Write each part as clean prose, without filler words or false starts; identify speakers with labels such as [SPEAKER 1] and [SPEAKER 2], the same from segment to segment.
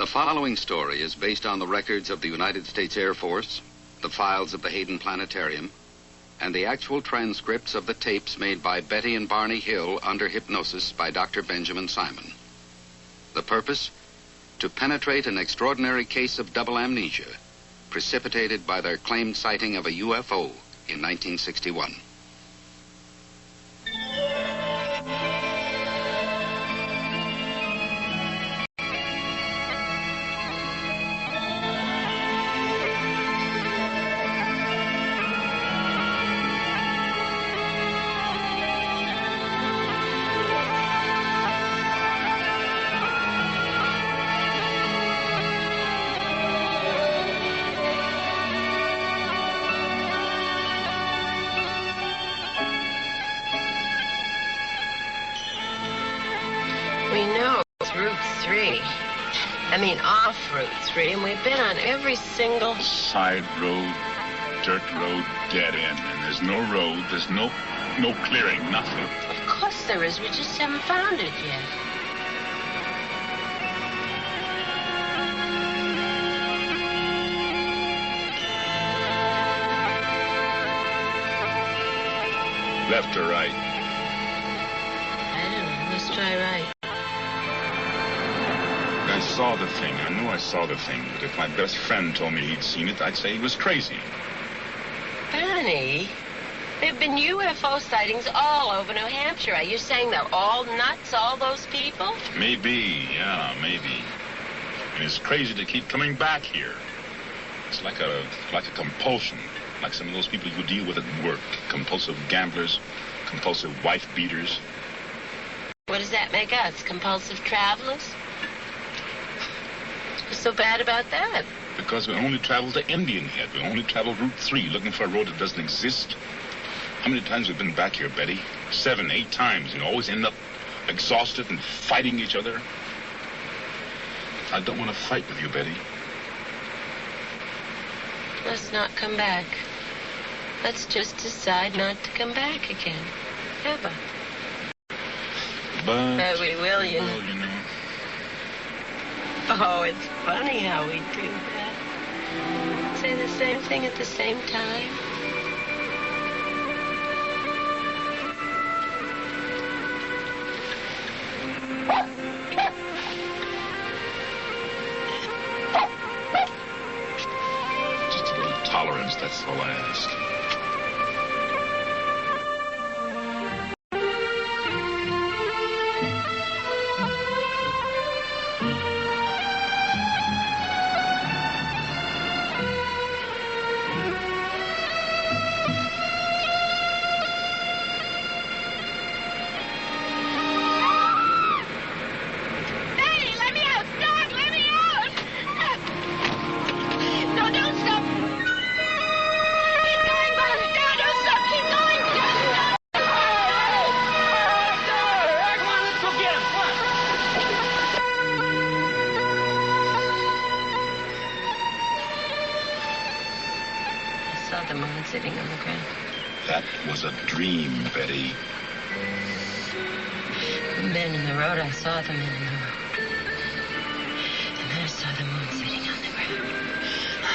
[SPEAKER 1] The following story is based on the records of the United States Air Force, the files of the Hayden Planetarium, and the actual transcripts of the tapes made by Betty and Barney Hill under hypnosis by Dr. Benjamin Simon. The purpose? To penetrate an extraordinary case of double amnesia precipitated by their claimed sighting of a UFO in 1961.
[SPEAKER 2] Off Route 3, and we've been on every single
[SPEAKER 3] side road, dirt road, dead end, and there's no road, there's no clearing, nothing.
[SPEAKER 2] Of course there is, we just haven't found it yet.
[SPEAKER 3] Left or right?
[SPEAKER 2] I don't know, let's try right.
[SPEAKER 3] I saw the thing. I knew I saw the thing. But if my best friend told me he'd seen it, I'd say he was crazy.
[SPEAKER 2] Barney, there have been UFO sightings all over New Hampshire. Are you saying they're all nuts, all those people?
[SPEAKER 3] Maybe, yeah, maybe. And it's crazy to keep coming back here. It's like a compulsion, like some of those people who deal with it at work. Compulsive gamblers, compulsive wife beaters.
[SPEAKER 2] What does that make us, compulsive travelers? What's so bad about that?
[SPEAKER 3] Because we only travel to Indian Head. We only travel Route 3, looking for a road that doesn't exist. How many times we've been back here, Betty? 7, 8 times, and always end up exhausted and fighting each other. I don't want to fight with you, Betty.
[SPEAKER 2] Let's not come back. Let's just decide not to come back again. Ever.
[SPEAKER 3] But
[SPEAKER 2] we will, you know.
[SPEAKER 3] Well, you know.
[SPEAKER 2] Oh, it's funny how we do that. Say the same thing at the same time.
[SPEAKER 3] Just a little tolerance, that's all I ask.
[SPEAKER 2] Sitting on the ground.
[SPEAKER 3] That was a dream, Betty.
[SPEAKER 2] Men in the road, I saw them in the road. And then I saw the moon sitting on the ground.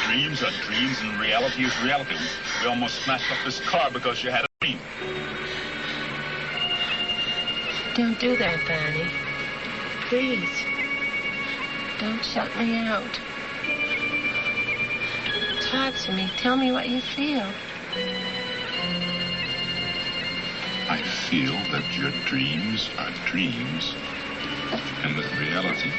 [SPEAKER 3] Dreams are dreams and reality is reality. We almost smashed up this car because you had a dream.
[SPEAKER 2] Don't do that, Barney. Please. Don't shut me out. Talk to me. Tell me what you feel.
[SPEAKER 3] I feel that your dreams are dreams and that reality.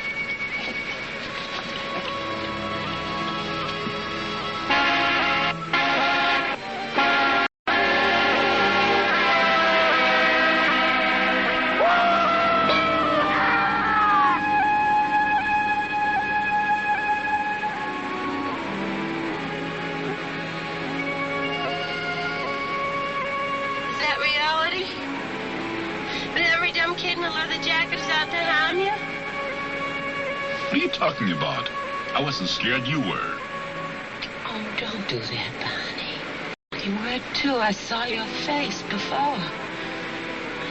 [SPEAKER 3] What are you talking about? I wasn't scared, you were.
[SPEAKER 2] Oh, don't do that, Barney. You were too. I saw your face before.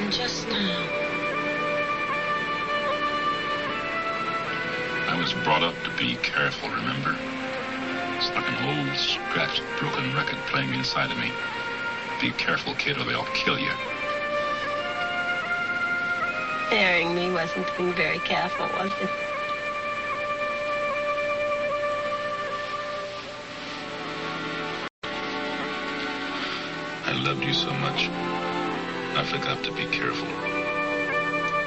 [SPEAKER 2] And just now.
[SPEAKER 3] I was brought up to be careful, remember? It's like an old, scratched, broken record playing inside of me. Be careful, kid, or they'll kill you.
[SPEAKER 2] Marrying me wasn't being very careful, was it?
[SPEAKER 3] I loved you so much, I forgot to be careful.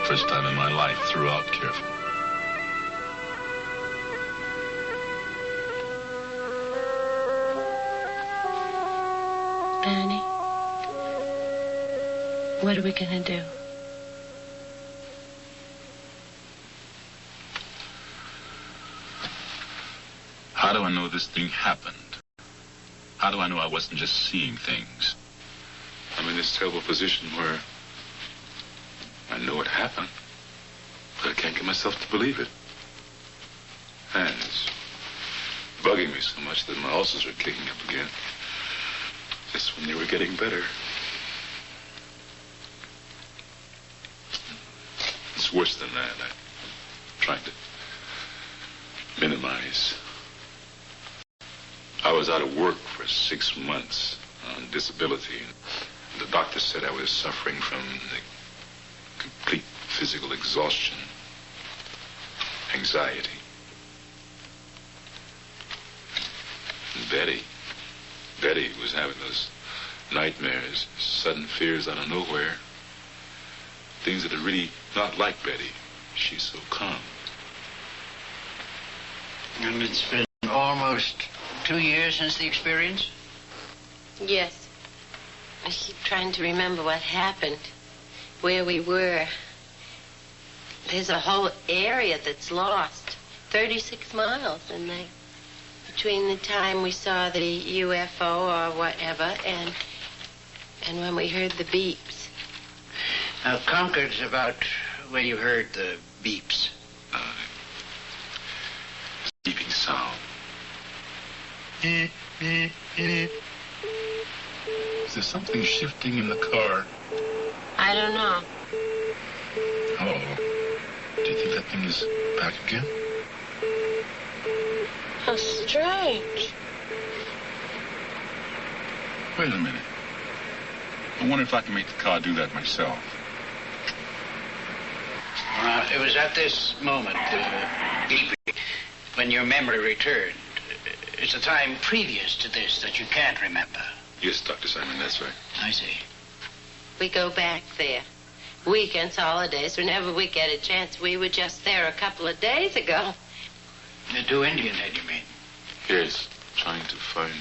[SPEAKER 3] First time in my life, throughout careful.
[SPEAKER 2] Barney, what are we gonna do?
[SPEAKER 3] How do I know this thing happened? How do I know I wasn't just seeing things? I'm in this terrible position where I know it happened, but I can't get myself to believe it. And it's bugging me so much that my ulcers are kicking up again. Just when they were getting better. It's worse than that. I'm trying to minimize. I was out of work for 6 months on disability. The doctor said I was suffering from the complete physical exhaustion, anxiety. And Betty was having those nightmares, sudden fears out of nowhere. Things that are really not like Betty. She's so calm.
[SPEAKER 4] And it's been almost 2 years since the experience?
[SPEAKER 2] Yes. I keep trying to remember what happened, where we were. There's a whole area that's lost. 36 miles in there. Between the time we saw the UFO or whatever and when we heard the beeps.
[SPEAKER 4] Now, Concord's about where you heard the beeps.
[SPEAKER 3] Beeping sound. Is there something shifting in the car?
[SPEAKER 2] I don't know.
[SPEAKER 3] Oh, do you think that thing is back again?
[SPEAKER 2] How strange.
[SPEAKER 3] Wait a minute. I wonder if I can make the car do that myself.
[SPEAKER 4] It was at this moment, beeping, when your memory returned. It's a time previous to this that you can't remember.
[SPEAKER 3] Yes, Dr. Simon, that's right.
[SPEAKER 4] I see.
[SPEAKER 2] We go back there. Weekends, holidays, whenever we get a chance. We were just there a couple of days ago.
[SPEAKER 4] The two Indian head, you mean?
[SPEAKER 3] Yes, trying to find...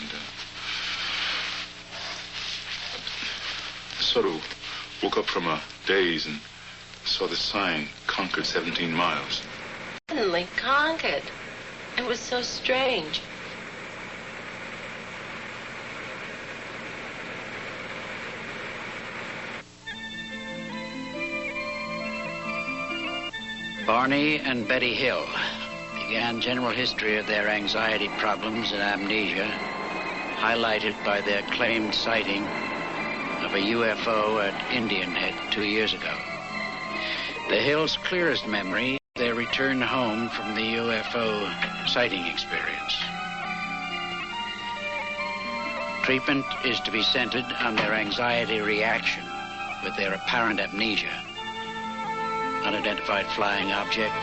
[SPEAKER 3] I sort of woke up from a daze and saw the sign, Concord 17 miles.
[SPEAKER 2] Suddenly Concord. It was so strange.
[SPEAKER 4] Barney and Betty Hill began general history of their anxiety problems and amnesia, highlighted by their claimed sighting of a UFO at Indian Head 2 years ago. The Hills' clearest memory, their return home from the UFO sighting experience. Treatment is to be centered on their anxiety reaction with their apparent amnesia. Unidentified flying object,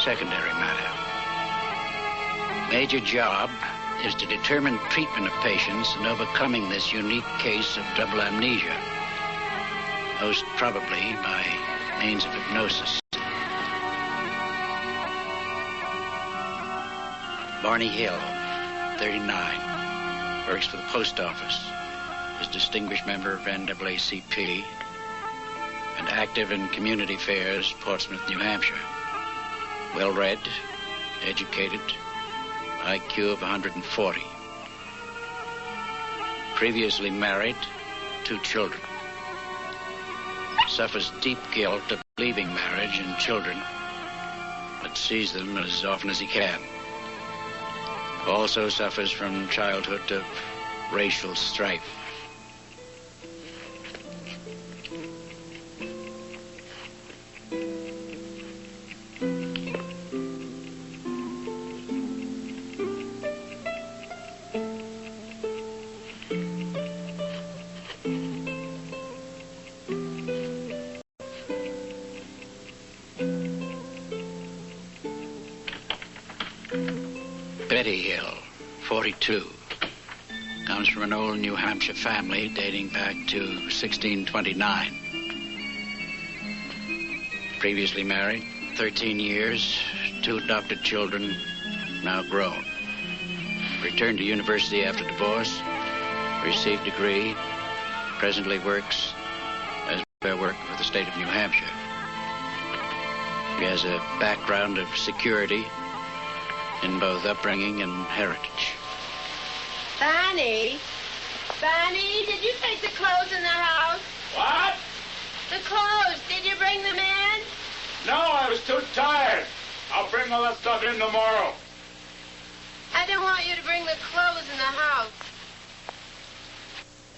[SPEAKER 4] secondary matter. Major job is to determine treatment of patients in overcoming this unique case of double amnesia, most probably by means of hypnosis. Barney Hill, 39, works for the post office, is distinguished member of NAACP, and active in community fairs, Portsmouth, New Hampshire. Well-read, educated, IQ of 140. Previously married, 2 children. Suffers deep guilt of leaving marriage and children, but sees them as often as he can. Also suffers from childhood of racial strife. Betty Hill, 42. Comes from an old New Hampshire family dating back to 1629. Previously married, 13 years, 2 adopted children, now grown. Returned to university after divorce, received degree, presently works as a worker for the state of New Hampshire. She has a background of security in both upbringing and heritage.
[SPEAKER 2] Barney? Barney, did you take the clothes in the house?
[SPEAKER 5] What?
[SPEAKER 2] The clothes, did you bring them in?
[SPEAKER 5] No, I was too tired. I'll bring all that stuff in tomorrow.
[SPEAKER 2] I don't want you to bring the clothes in the house.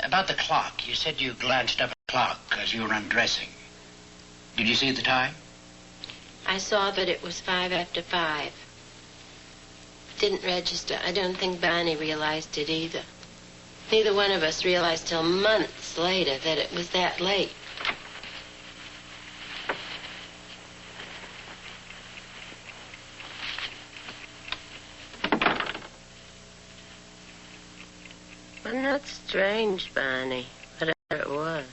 [SPEAKER 4] About the clock, you said you glanced up at the clock as you were undressing. Did you see the time?
[SPEAKER 2] I saw that it was 5 after 5. Didn't register. I don't think Barney realized it either. Neither one of us realized till months later that it was that late. Wasn't that strange, Barney? Whatever it was.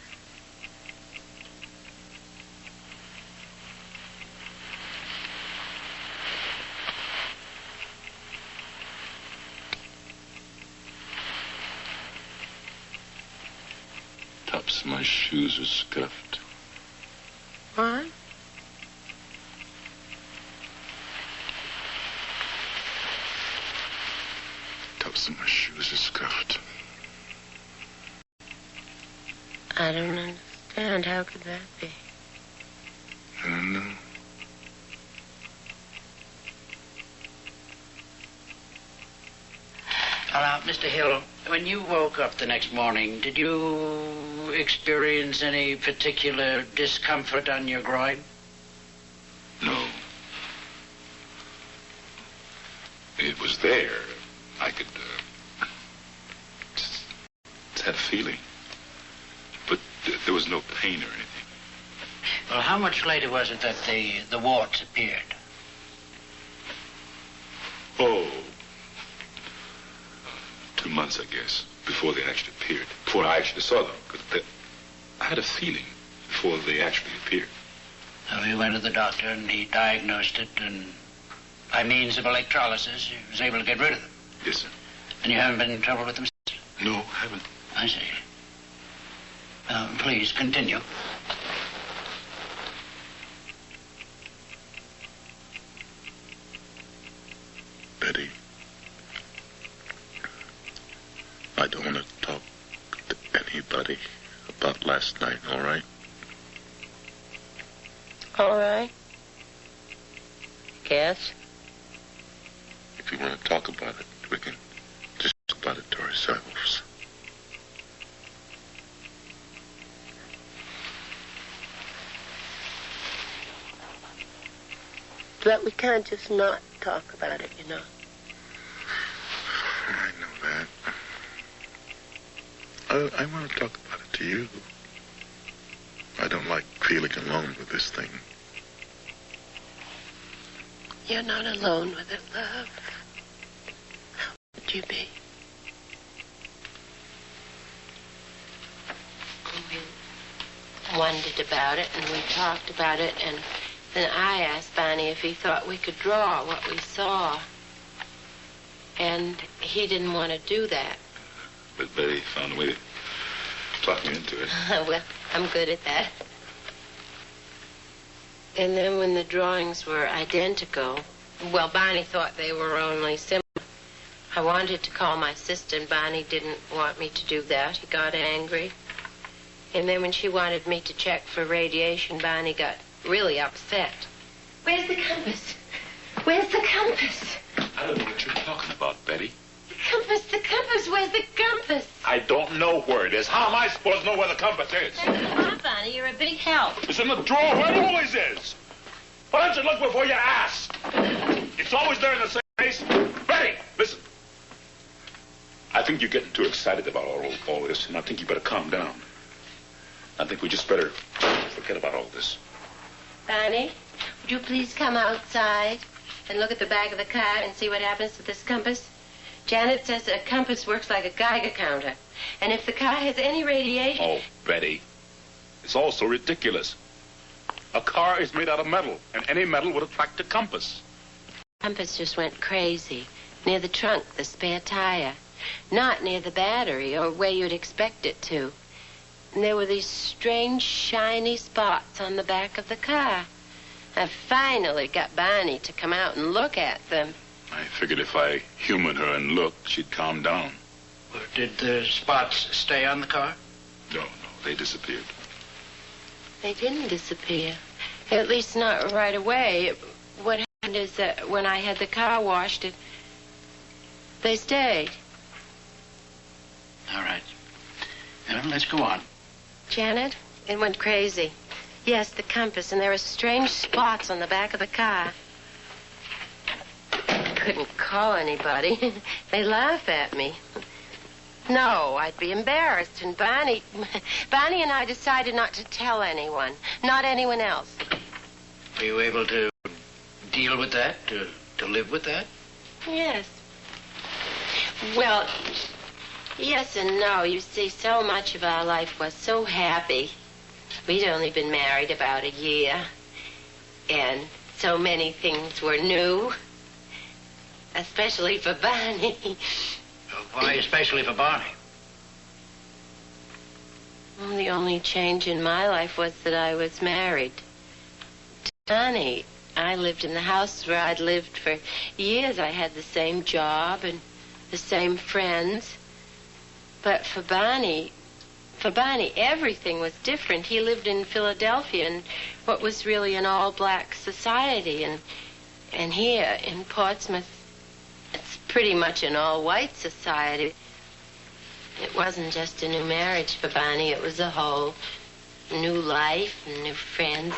[SPEAKER 3] Tops of my shoes are scuffed.
[SPEAKER 2] What?
[SPEAKER 3] Tops of my shoes are scuffed.
[SPEAKER 2] I don't understand. How could that be?
[SPEAKER 3] I don't know.
[SPEAKER 4] Now, Mr. Hill, when you woke up the next morning, did you experience any particular discomfort on your groin?
[SPEAKER 3] No. It was there. I could, just had a feeling. But there was no pain or anything.
[SPEAKER 4] Well, how much later was it that the warts appeared?
[SPEAKER 3] Oh, 2 months, I guess, before they actually appeared. Before I actually saw them. Because I had a feeling before they actually appeared.
[SPEAKER 4] So you went to the doctor and he diagnosed it, and by means of electrolysis, he was able to get rid of them.
[SPEAKER 3] Yes, sir.
[SPEAKER 4] And you haven't been in trouble with them since?
[SPEAKER 3] No, I haven't.
[SPEAKER 4] I see. Please, continue.
[SPEAKER 3] Betty, I don't want to talk to anybody about last night, all right?
[SPEAKER 2] All right. Guess.
[SPEAKER 3] If you want to talk about it, we can just talk about it to ourselves.
[SPEAKER 2] But we can't just not talk about it, you know.
[SPEAKER 3] I know that. I want to talk about it to you. I don't like feeling alone with this thing.
[SPEAKER 2] You're not alone with it, love. How would you be? We wondered about it, and we talked about it, and then I asked Barney if he thought we could draw what we saw. And he didn't want to do that.
[SPEAKER 3] But Betty found a way to talk me into it.
[SPEAKER 2] Well, I'm good at that. And then when the drawings were identical, well, Barney thought they were only similar. I wanted to call my sister, and Barney didn't want me to do that. He got angry. And then when she wanted me to check for radiation, Barney got really upset. Where's the compass? Where's the compass?
[SPEAKER 3] I don't know what you're talking about, Betty.
[SPEAKER 2] The compass, where's the compass?
[SPEAKER 5] I don't know where it is. How am I supposed to know where the compass is?
[SPEAKER 2] Come on, Barney, you're a big help.
[SPEAKER 5] It's in the drawer where it always is. Why don't you look before you ask? It's always there in the same place. Betty, listen. I think you're getting too excited about all this, and I think you better calm down. I think we just better forget about all this.
[SPEAKER 2] Barney, would you please come outside? and look at the back of the car and see what happens to this compass? Janet says a compass works like a Geiger counter. And if the car has any radiation...
[SPEAKER 5] Oh, Betty, it's all so ridiculous. A car is made out of metal, and any metal would attract a compass.
[SPEAKER 2] The compass just went crazy. Near the trunk, the spare tire. Not near the battery, or where you'd expect it to. And there were these strange, shiny spots on the back of the car. I finally got Barney to come out and look at them.
[SPEAKER 3] I figured if I humored her and looked, she'd calm down.
[SPEAKER 4] Well, did the spots stay on the car?
[SPEAKER 3] No, they disappeared.
[SPEAKER 2] They didn't disappear. At least not right away. What happened is that when I had the car washed, they stayed.
[SPEAKER 4] All right. Now, let's go on.
[SPEAKER 2] Janet, it went crazy. Yes, the compass, and there were strange spots on the back of the car. I couldn't call anybody. They laugh at me. No, I'd be embarrassed. And Barney and I decided not to tell anyone. Not anyone else.
[SPEAKER 4] Were you able to deal with that, to live with that?
[SPEAKER 2] Yes. Well, yes and no. You see, so much of our life was so happy. We'd only been married about a year. And so many things were new. Especially for Barney.
[SPEAKER 4] Why especially for Barney?
[SPEAKER 2] Well, the only change in my life was that I was married to Barney. I lived in the house where I'd lived for years. I had the same job and the same friends. But for Barney, everything was different. He lived in Philadelphia in what was really an all-black society. And here in Portsmouth, it's pretty much an all-white society. It wasn't just a new marriage for Barney. It was a whole new life and new friends.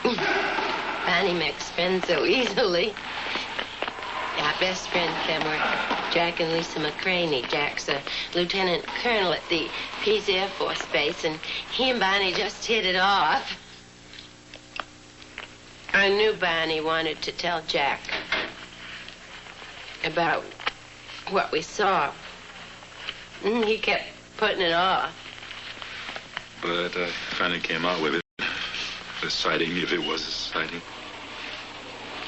[SPEAKER 2] Barney makes friends so easily. Our best friends then were Jack and Lisa McCraney. Jack's a lieutenant colonel at the Pease Air Force Base, and he and Barney just hit it off. I knew Barney wanted to tell Jack about what we saw. And he kept putting it off.
[SPEAKER 3] But I finally came out with it. The sighting, if it was a sighting,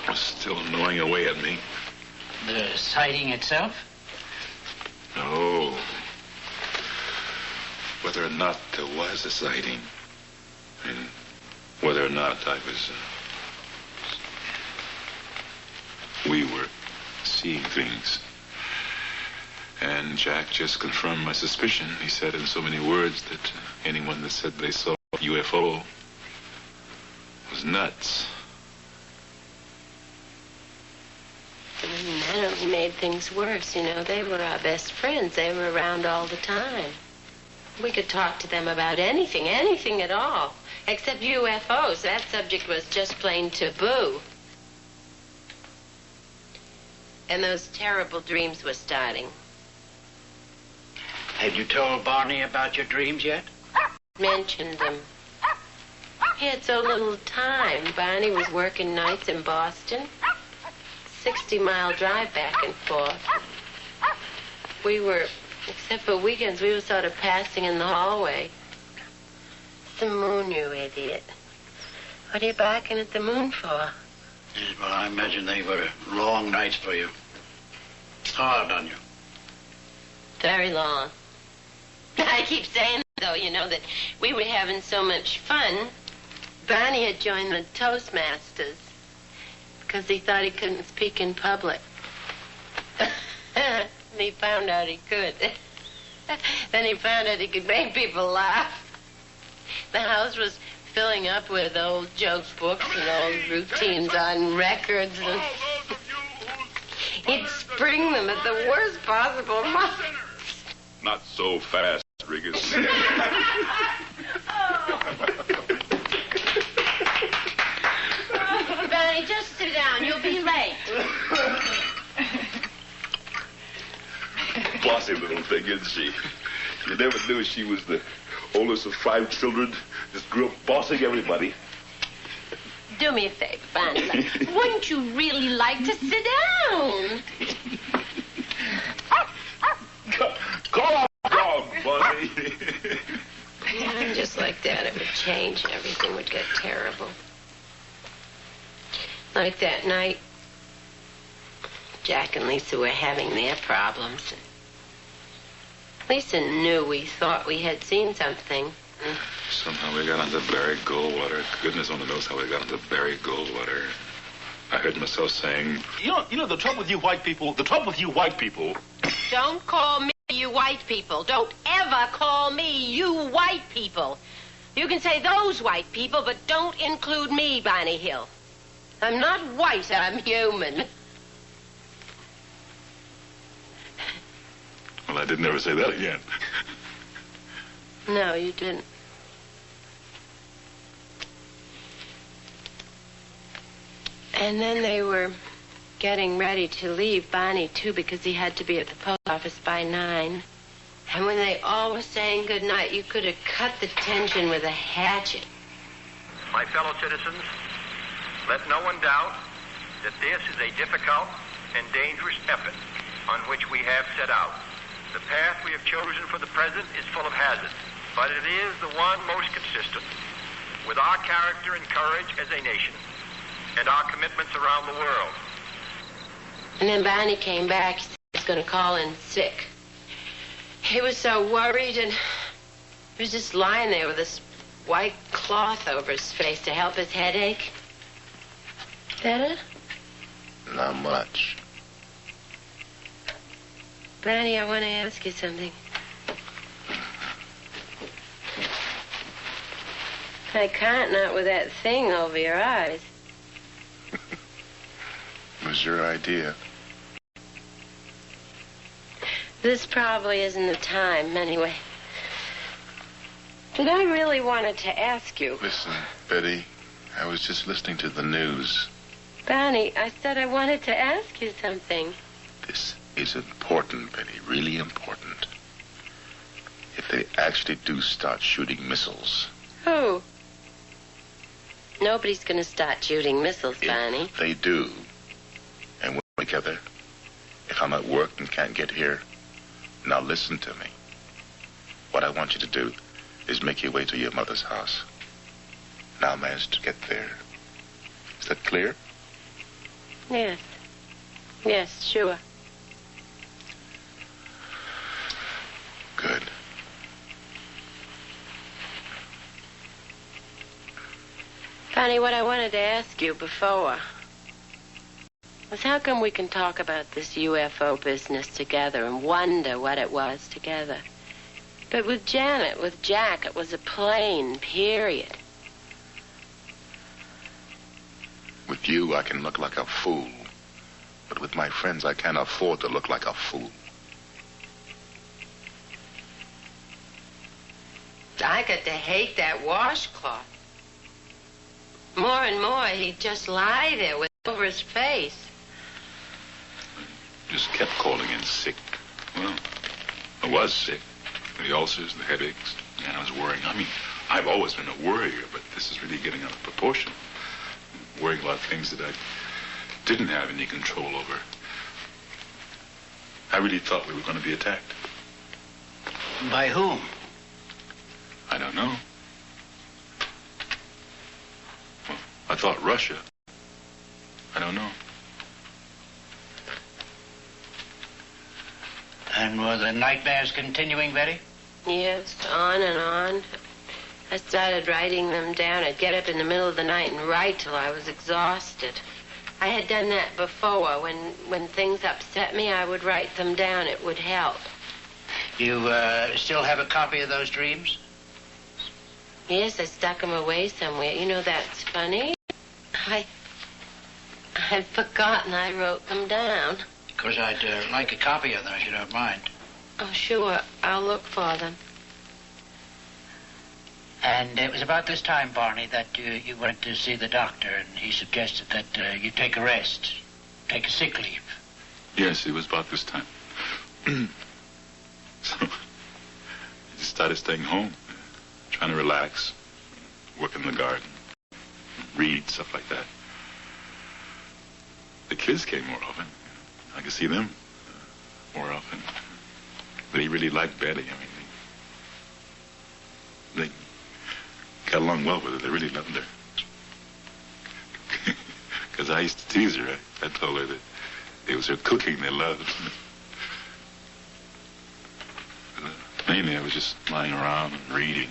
[SPEAKER 3] was still gnawing away at me.
[SPEAKER 4] The sighting itself?
[SPEAKER 3] No. Whether or not there was a sighting, and whether or not I was... we were seeing things. And Jack just confirmed my suspicion. He said in so many words that anyone that said they saw a UFO was nuts.
[SPEAKER 2] And that only made things worse, you know. They were our best friends. They were around all the time. We could talk to them about anything at all, except UFOs. That subject was just plain taboo. And those terrible dreams were starting.
[SPEAKER 4] Had you told Barney about your dreams yet?
[SPEAKER 2] Mentioned them. He had so little time. Barney was working nights in Boston. 60-mile drive back and forth. We were, except for weekends, we were sort of passing in the hallway. The moon, you idiot. What are you barking at the moon for?
[SPEAKER 4] Yes, well, I imagine they were long nights for you. Hard on you.
[SPEAKER 2] Very long. I keep saying, though, you know, that we were having so much fun. Barney had joined the Toastmasters because he thought he couldn't speak in public. And he found out he could. Then he found out he could make people laugh. The house was filling up with old joke books and old routines on records. And he'd spring them at the worst possible moment.
[SPEAKER 3] Not so fast, Rodriguez.
[SPEAKER 2] Barney, just sit down. You'll be late.
[SPEAKER 5] Bossy little thing, isn't she? You never knew she was the oldest of 5 children. Just grew up bossing everybody.
[SPEAKER 2] Do me a favor, Barney. Wouldn't you really like to sit down?
[SPEAKER 5] Call out the dog, Bunny.
[SPEAKER 2] Yeah, just like that, it would change. Everything would get terrible. Like that night, Jack and Lisa were having their problems. Lisa knew we thought we had seen something.
[SPEAKER 3] Somehow we got onto buried Goldwater. Goodness only knows how we got onto buried Goldwater. I heard myself saying,
[SPEAKER 5] You know, the trouble with you white people,
[SPEAKER 2] Don't call me you white people. Don't ever call me you white people. You can say those white people, but don't include me, Barney Hill. I'm not white, I'm human.
[SPEAKER 3] well, I didn't ever say that again.
[SPEAKER 2] No, you didn't. And then they were getting ready to leave, Barney, too, because he had to be at the post office by 9. And when they all were saying goodnight, you could have cut the tension with a hatchet.
[SPEAKER 6] My fellow citizens, let no one doubt that this is a difficult and dangerous effort on which we have set out. The path we have chosen for the present is full of hazards, but it is the one most consistent with our character and courage as a nation and our commitments around the world.
[SPEAKER 2] And then Barney came back. He said he was going to call in sick. He was so worried, and he was just lying there with this white cloth over his face to help his headache. Better?
[SPEAKER 7] Not much.
[SPEAKER 2] Barney, I want to ask you something. I can't not with that thing over your eyes.
[SPEAKER 7] It was your idea.
[SPEAKER 2] This probably isn't the time, anyway. But I really wanted to ask you.
[SPEAKER 7] Listen, Betty, I was just listening to the news.
[SPEAKER 2] Barney, I said I wanted to ask you something.
[SPEAKER 7] This is important, Betty, really important. If they actually do start shooting missiles.
[SPEAKER 2] Who? Nobody's going to start shooting missiles, Barney.
[SPEAKER 7] If they do, and we're together, if I'm at work and can't get here, now listen to me. What I want you to do is make your way to your mother's house. Now manage to get there. Is that clear?
[SPEAKER 2] Yes. Yes, sure.
[SPEAKER 7] Good.
[SPEAKER 2] Barney, what I wanted to ask you before was how come we can talk about this UFO business together and wonder what it was together? But with Janet, with Jack, it was a plane, period.
[SPEAKER 7] With you, I can look like a fool. But with my friends, I can't afford to look like a fool.
[SPEAKER 2] I got to hate that washcloth. More and more, he'd just lie there with it over his face.
[SPEAKER 3] Just kept calling in sick. Well, I was sick. The ulcers, the headaches, and I was worrying. I mean, I've always been a worrier, but this is really getting out of proportion. Worrying about things that I didn't have any control over. I really thought we were going to be attacked.
[SPEAKER 4] By whom?
[SPEAKER 3] I don't know. Well, I thought Russia. I don't know.
[SPEAKER 4] And were the nightmares continuing, Betty?
[SPEAKER 2] Yes, on and on. I started writing them down. I'd get up in the middle of the night and write till I was exhausted. I had done that before. When things upset me, I would write them down. It would help.
[SPEAKER 4] You still have a copy of those dreams?
[SPEAKER 2] Yes, I stuck them away somewhere. You know, that's funny. I'd forgotten I wrote them down.
[SPEAKER 4] Of course, I'd like a copy of them, if you don't mind.
[SPEAKER 2] Oh, sure. I'll look for them.
[SPEAKER 4] And it was about this time, Barney, that you went to see the doctor, and he suggested that you take a rest, take a sick leave.
[SPEAKER 3] Yes, it was about this time. So, I just started staying home, trying to relax, work in the garden. read, stuff like that. The kids came more often. I could see them more often. But he really liked Betty. I mean, they got along well with her. They really loved her. Because I used to tease her. I told her that it was her cooking they loved. Mainly I was just lying around and reading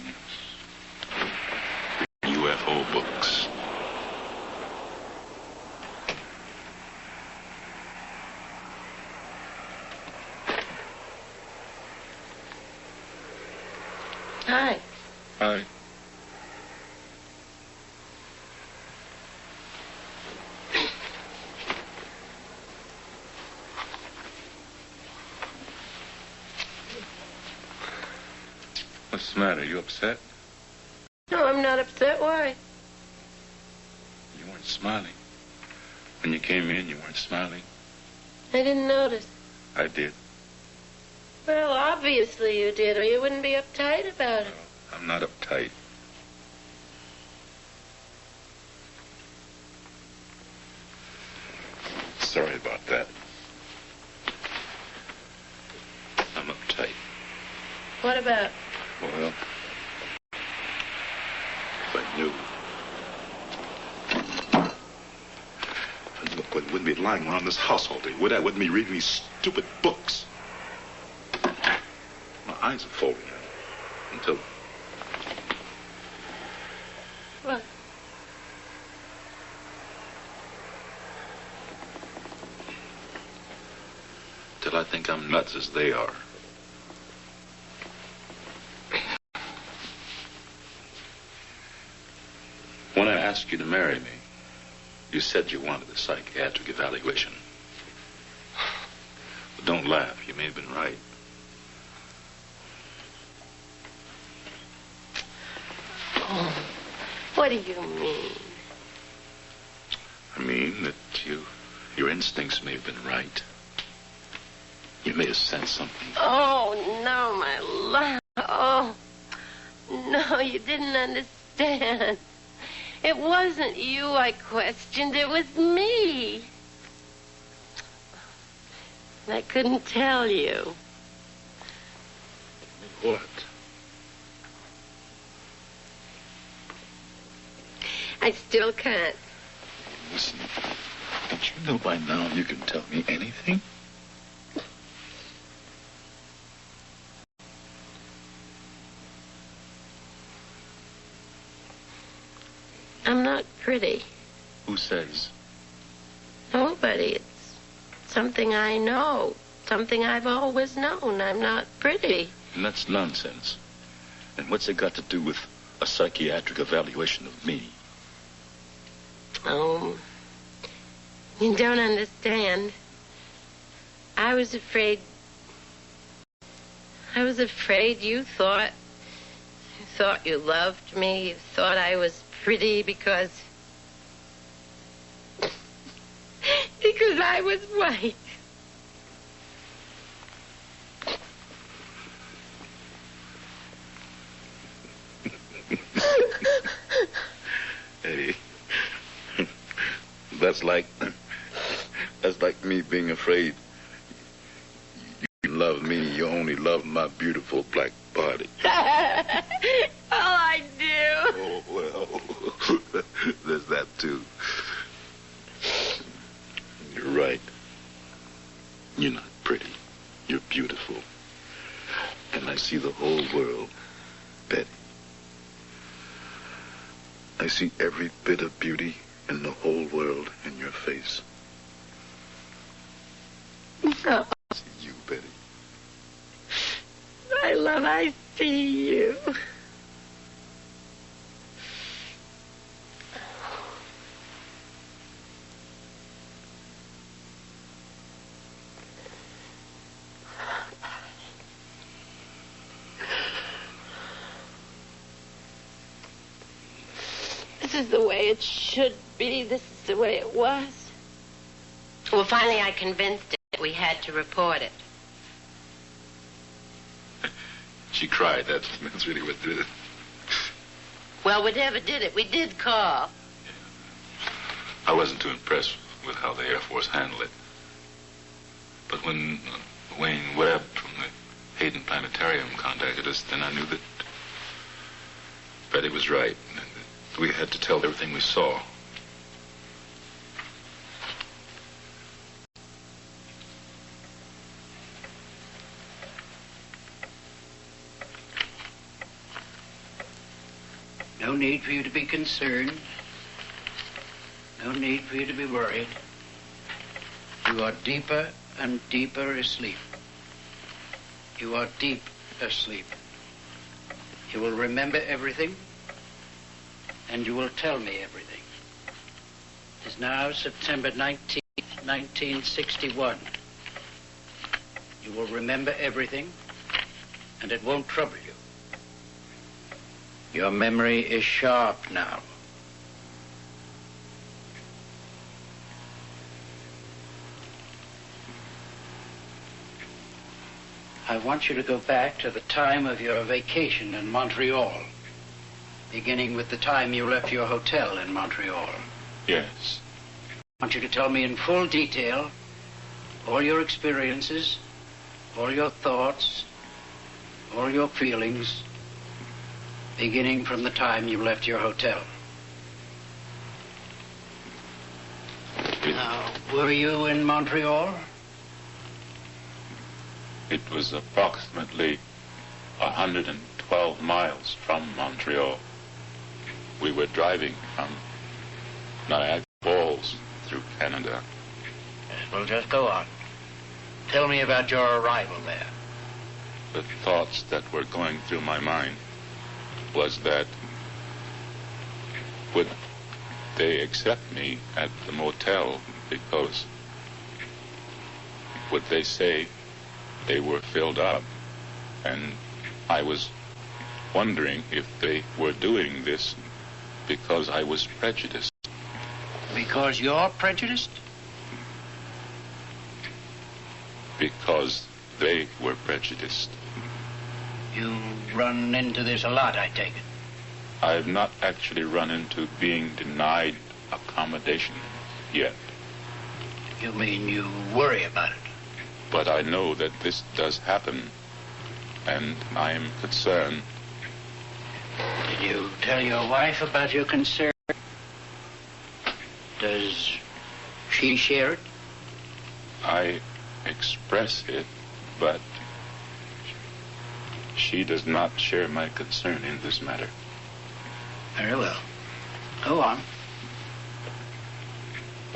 [SPEAKER 3] UFO books.
[SPEAKER 2] Hi.
[SPEAKER 3] Hi. What's the matter? You upset?
[SPEAKER 2] No, I'm not upset. Why?
[SPEAKER 3] You weren't smiling. When you came in, you weren't smiling.
[SPEAKER 2] I didn't notice.
[SPEAKER 3] I did.
[SPEAKER 2] Well, obviously you did, or you wouldn't be uptight about it.
[SPEAKER 3] No, I'm not uptight. Sorry about that. I'm uptight.
[SPEAKER 2] What about?
[SPEAKER 3] Well, if I knew. I wouldn't be lying around this house all day, would I? Wouldn't be reading these stupid books. My eyes are folding until...
[SPEAKER 2] What?
[SPEAKER 3] Till I think I'm nuts as they are. When I asked you to marry me, you said you wanted a psychiatric evaluation. But don't laugh. You may have been right.
[SPEAKER 2] Oh, what do you mean?
[SPEAKER 3] I mean that your instincts may have been right. You may have sensed something.
[SPEAKER 2] Oh, no, my love. Oh, no, you didn't understand. It wasn't you I questioned. It was me. I couldn't tell you.
[SPEAKER 3] What?
[SPEAKER 2] I still can't.
[SPEAKER 3] Listen, don't you know by now you can tell me anything?
[SPEAKER 2] I'm not pretty.
[SPEAKER 3] Who says?
[SPEAKER 2] Nobody. It's something I know. Something I've always known. I'm not pretty.
[SPEAKER 3] And that's nonsense. And what's it got to do with a psychiatric evaluation of me?
[SPEAKER 2] Oh, you don't understand. I was afraid you thought you loved me. You thought I was pretty because I was white.
[SPEAKER 3] Eddie, that's like me being afraid you love me. You only love my beautiful black body.
[SPEAKER 2] All I do.
[SPEAKER 3] Oh, well, there's that too. You're right. You're not pretty. You're beautiful. And I see the whole world, Betty. I see every bit of beauty in the whole world in your face.
[SPEAKER 2] No.
[SPEAKER 3] I see you, Betty.
[SPEAKER 2] I see you. This is the way it should be. This is the way it was. Well, finally I convinced it we had to report it.
[SPEAKER 3] She cried. That's really what did it.
[SPEAKER 2] Well, whatever did it, we did call.
[SPEAKER 3] I wasn't too impressed with how the Air Force handled it. But when Wayne Webb from the Hayden Planetarium contacted us, then I knew that Betty was right. We had to tell everything we saw.
[SPEAKER 4] No need for you to be concerned. No need for you to be worried. You are deeper and deeper asleep. You are deep asleep. You will remember everything, and you will tell me everything. It is now September 19th, 1961. You will remember everything, and it won't trouble you. Your memory is sharp now. I want you to go back to the time of your vacation in Montreal, beginning with the time you left your hotel in Montreal.
[SPEAKER 3] Yes.
[SPEAKER 4] I want you to tell me in full detail all your experiences, all your thoughts, all your feelings, beginning from the time you left your hotel. Now, were you in Montreal?
[SPEAKER 3] It was approximately 112 miles from Montreal. We were driving from Niagara Falls through Canada.
[SPEAKER 4] Yes, well, just go on. Tell me about your arrival there.
[SPEAKER 3] The thoughts that were going through my mind was that would they accept me at the motel, because would they say they were filled up? And I was wondering if they were doing this because I was prejudiced.
[SPEAKER 4] Because you're prejudiced?
[SPEAKER 3] Because they were prejudiced.
[SPEAKER 4] You run into this a lot, I take it.
[SPEAKER 3] I have not actually run into being denied accommodation yet.
[SPEAKER 4] You mean you worry about it?
[SPEAKER 3] But I know that this does happen, and I am concerned.
[SPEAKER 4] Did you tell your wife about your concern? Does she share it?
[SPEAKER 3] I express it, but she does not share my concern in this matter.
[SPEAKER 4] Very well. Go on.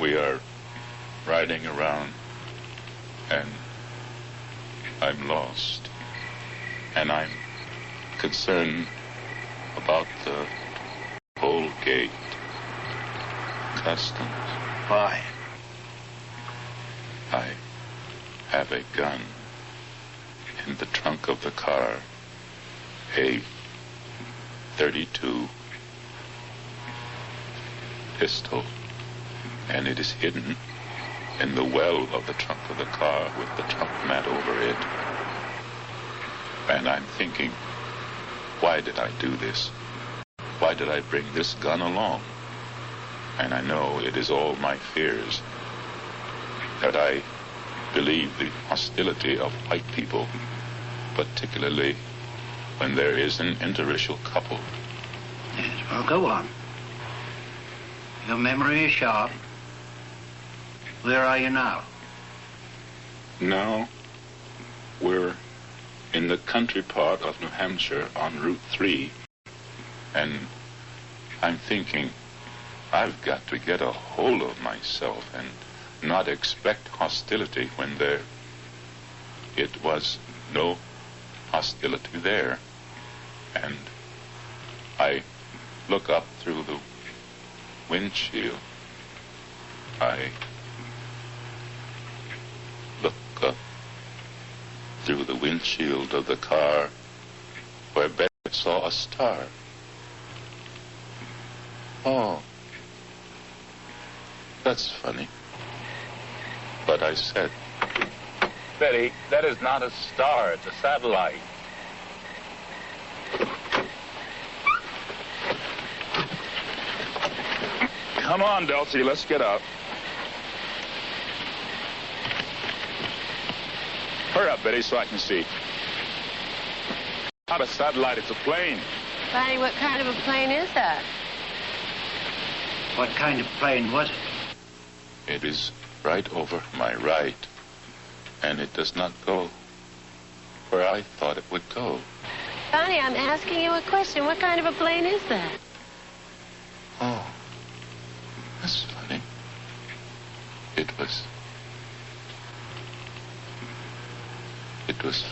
[SPEAKER 3] We are riding around, and I'm lost. And I'm concerned about the toll gate, customs.
[SPEAKER 4] Why?
[SPEAKER 3] I have a gun in the trunk of the car, a .32 pistol, and it is hidden in the well of the trunk of the car with the trunk mat over it. And I'm thinking, why did I do this? Why did I bring this gun along? And I know it is all my fears, that I believe the hostility of white people, particularly when there is an interracial couple.
[SPEAKER 4] Yes, well, go on. Your memory is sharp. Where are you now?
[SPEAKER 3] Now, we're in the country part of New Hampshire on Route 3, and I'm thinking, I've got to get a hold of myself and not expect hostility when it was no hostility there. And I look up through the windshield. I look up through the windshield of the car where Betty saw a star. Oh, that's funny. But I said,
[SPEAKER 5] Betty, that is not a star. It's a satellite. Come on, Dulcie, let's get out. Hurry up, Betty, so I can see. Not a satellite, it's a plane.
[SPEAKER 2] Barney, what kind of a plane is that?
[SPEAKER 4] What kind of plane was it?
[SPEAKER 7] It is right over my right, and it does not go where I thought it would go.
[SPEAKER 2] Barney, I'm asking you a question. What kind of a plane is that?
[SPEAKER 7] Oh, that's funny. It was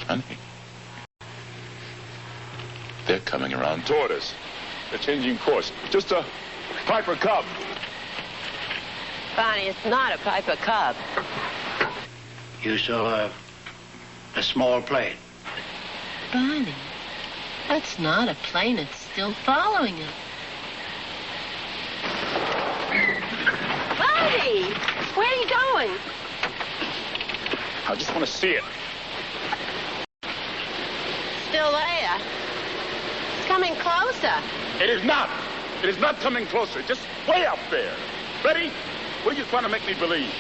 [SPEAKER 7] funny. They're coming around
[SPEAKER 5] Toward us. They're changing course. Just a Piper Cub.
[SPEAKER 2] Barney, it's not a Piper Cub.
[SPEAKER 4] You saw a small plane.
[SPEAKER 2] Barney, that's not a plane. It's still following us. Barney, where are you going?
[SPEAKER 5] I just want to see it.
[SPEAKER 2] Still there. It's coming closer.
[SPEAKER 5] It is not. It is not coming closer. Just way up there. Betty, what are you trying to make me believe?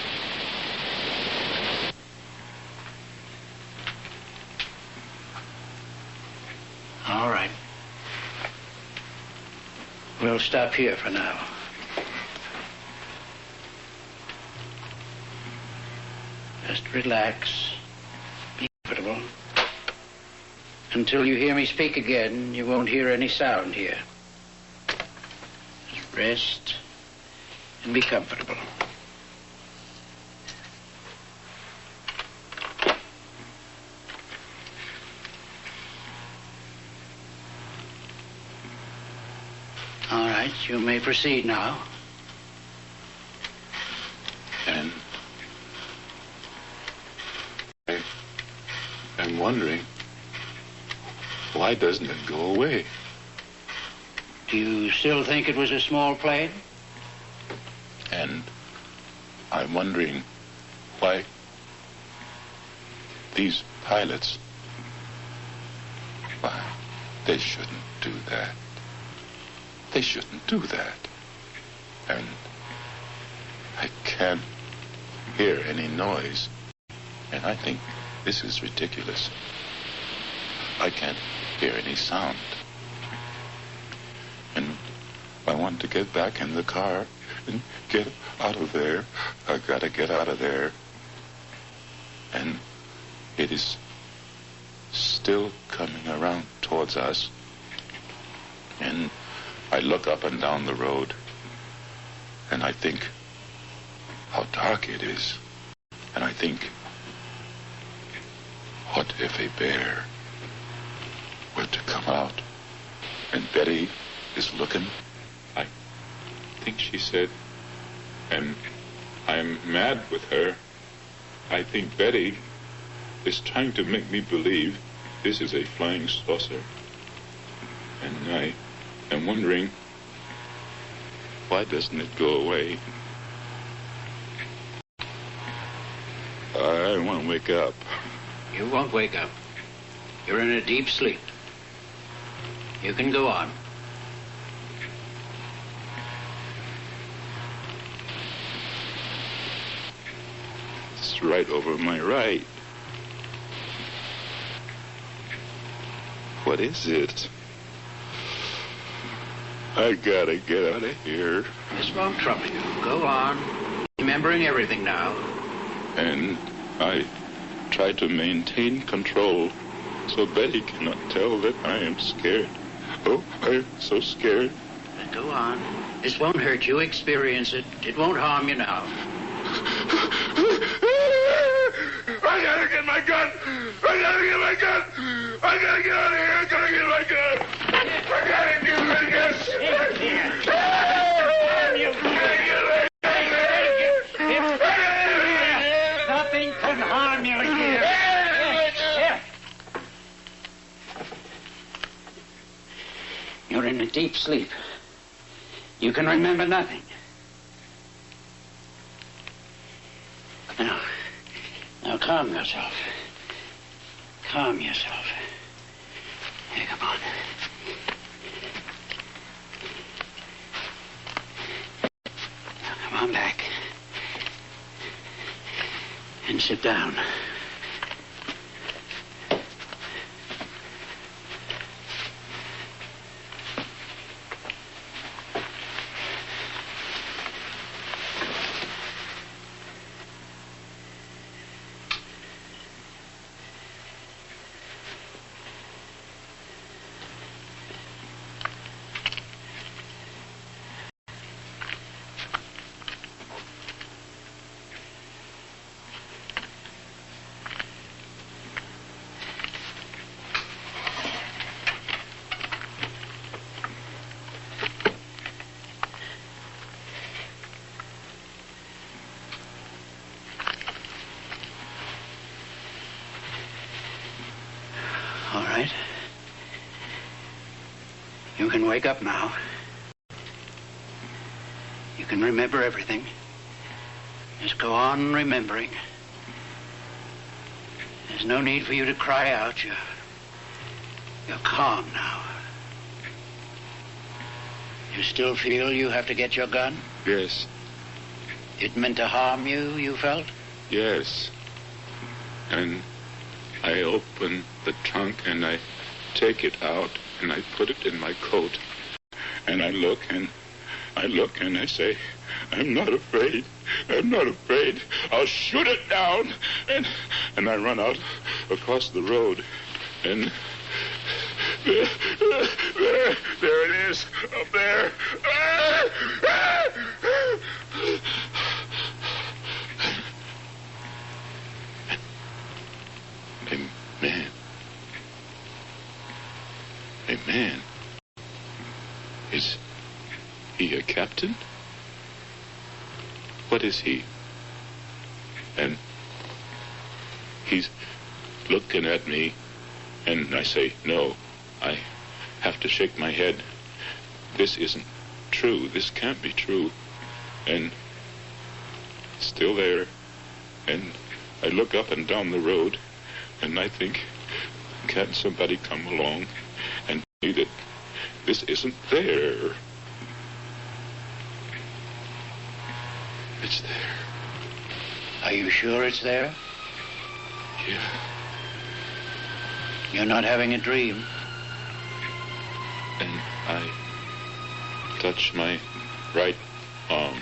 [SPEAKER 4] All right. We'll stop here for now. Just relax. Be comfortable. Until you hear me speak again, you won't hear any sound here. Just rest and be comfortable. All right, you may proceed now.
[SPEAKER 7] And I'm wondering, why doesn't it go away?
[SPEAKER 4] Do you still think it was a small plane?
[SPEAKER 7] And I'm wondering why these pilots, why they shouldn't do that. They shouldn't do that. And I can't hear any noise. And I think this is ridiculous. I can't hear any sound. And I want to get back in the car and get out of there. I gotta get out of there. And it is still coming around towards us. And I look up and down the road, and I think how dark it is. And I think, what if a bear were to come out? And Betty is looking.
[SPEAKER 5] I think she said, and I'm mad with her. I think Betty is trying to make me believe this is a flying saucer. And I am wondering, why doesn't it go away? I want to wake up.
[SPEAKER 4] You won't wake up. You're in a deep sleep. You can go on.
[SPEAKER 5] It's right over my right. What is it? I gotta get out of here.
[SPEAKER 4] This won't trouble you. Go on. Remembering everything now.
[SPEAKER 5] And I try to maintain control so Betty cannot tell that I am scared. Oh, I'm so scared.
[SPEAKER 4] Go on. This won't hurt you. Experience it. It won't harm you now.
[SPEAKER 5] I gotta get my gun! I gotta get my gun! I gotta get out of here! I gotta get my gun! I gotta get my gun!
[SPEAKER 4] Nothing can harm you here. You're in a deep sleep. You can remember nothing. Now calm yourself. Calm yourself. Here, come on. Come on back. And sit down. All right. You can wake up now. You can remember everything. Just go on remembering. There's no need for you to cry out. You're calm now. You still feel you have to get your gun?
[SPEAKER 3] Yes.
[SPEAKER 4] It meant to harm you, you felt?
[SPEAKER 3] Yes. And I open the trunk and I take it out and I put it in my coat. And I look and I say, I'm not afraid. I'm not afraid. I'll shoot it down. And I run out across the road. And there it is, up there. A man. Is he a captain? What is he? And he's looking at me, and I say, no, I have to shake my head. This isn't true. This can't be true. And still there. And I look up and down the road, and I think, can't somebody come along and see that this isn't there? It's there.
[SPEAKER 4] Are you sure it's there?
[SPEAKER 3] Yeah.
[SPEAKER 4] You're not having a dream?
[SPEAKER 3] And I touch my right arm.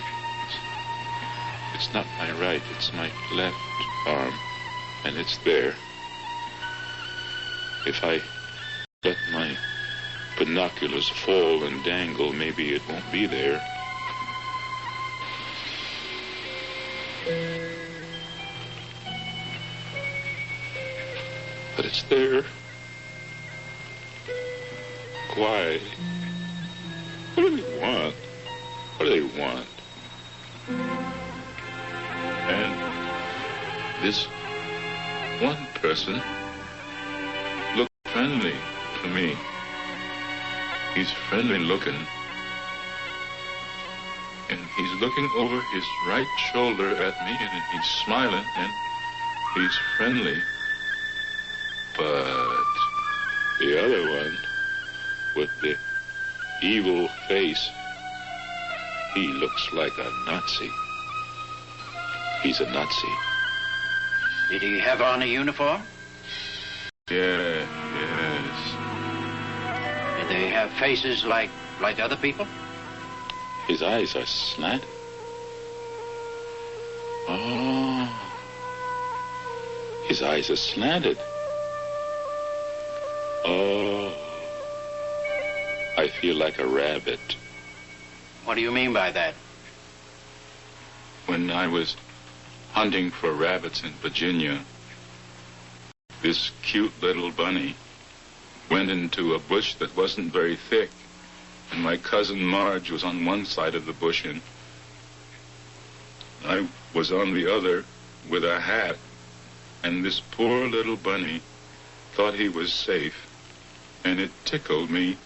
[SPEAKER 3] It's not my right, it's my left arm. And it's there. If I let my binoculars fall and dangle, maybe it won't be there. But it's there. Why? What do they want? What do they want? And this one person looked friendly to me. He's friendly looking. And he's looking over his right shoulder at me, and he's smiling, and he's friendly. But the other one, with the evil face, he looks like a Nazi. He's a Nazi.
[SPEAKER 4] Did he have on a uniform?
[SPEAKER 3] Yes.
[SPEAKER 4] Did they have faces like other people?
[SPEAKER 3] His eyes are slanted. Oh. His eyes are slanted. Oh. I feel like a rabbit.
[SPEAKER 4] What do you mean by that?
[SPEAKER 3] When I was hunting for rabbits in Virginia, this cute little bunny went into a bush that wasn't very thick, and my cousin Marge was on one side of the bush, and I was on the other with a hat, and this poor little bunny thought he was safe, and it tickled me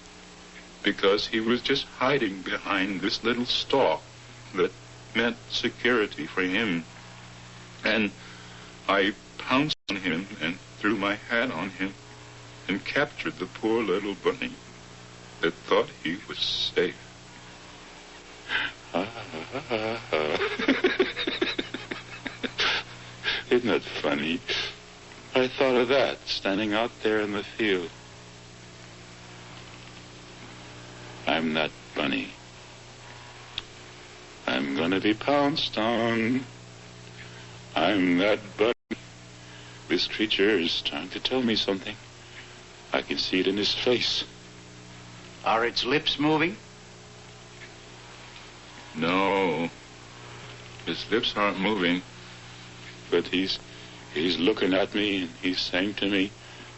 [SPEAKER 3] because he was just hiding behind this little stalk that meant security for him. And I pounced on him and threw my hat on him and captured the poor little bunny that thought he was safe. Isn't that funny? I thought of that, standing out there in the field. I'm that bunny. I'm gonna be pounced on. I'm that bunny. This creature is trying to tell me something. I can see it in his face.
[SPEAKER 4] Are its lips moving?
[SPEAKER 3] No. His lips aren't moving. But he's looking at me and he's saying to me,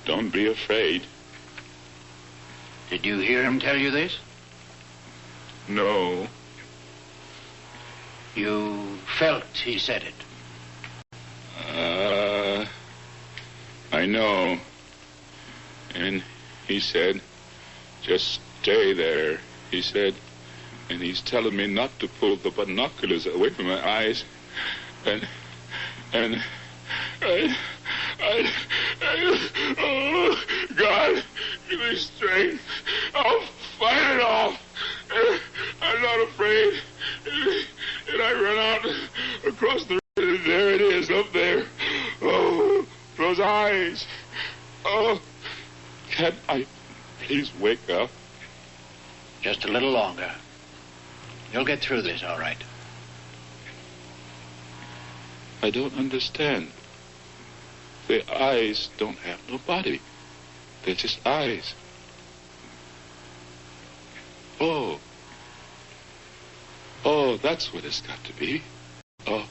[SPEAKER 3] don't be afraid.
[SPEAKER 4] Did you hear him tell you this?
[SPEAKER 3] No.
[SPEAKER 4] You felt he said it?
[SPEAKER 3] I know. And he said, just stay there, he said. And he's telling me not to pull the binoculars away from my eyes. And oh, God, give me strength. I'll fight it off. I'm not afraid. And I run out across the road, and there it is, up there. Oh, those eyes. Oh, can I please wake up?
[SPEAKER 4] Just a little longer. You'll get through this, all right.
[SPEAKER 3] I don't understand. The eyes don't have no body. They're just eyes. Oh, that's what it's got to be. A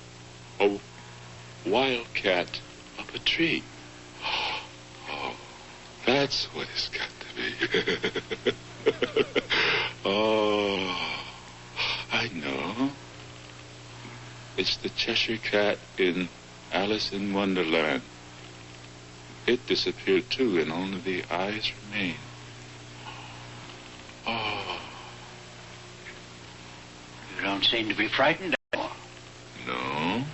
[SPEAKER 3] wildcat up a tree. Oh, that's what it's got to be. Oh, I know. It's the Cheshire Cat in Alice in Wonderland. It disappeared too, and only the eyes remain. Oh.
[SPEAKER 4] You don't seem to be frightened anymore.
[SPEAKER 3] No,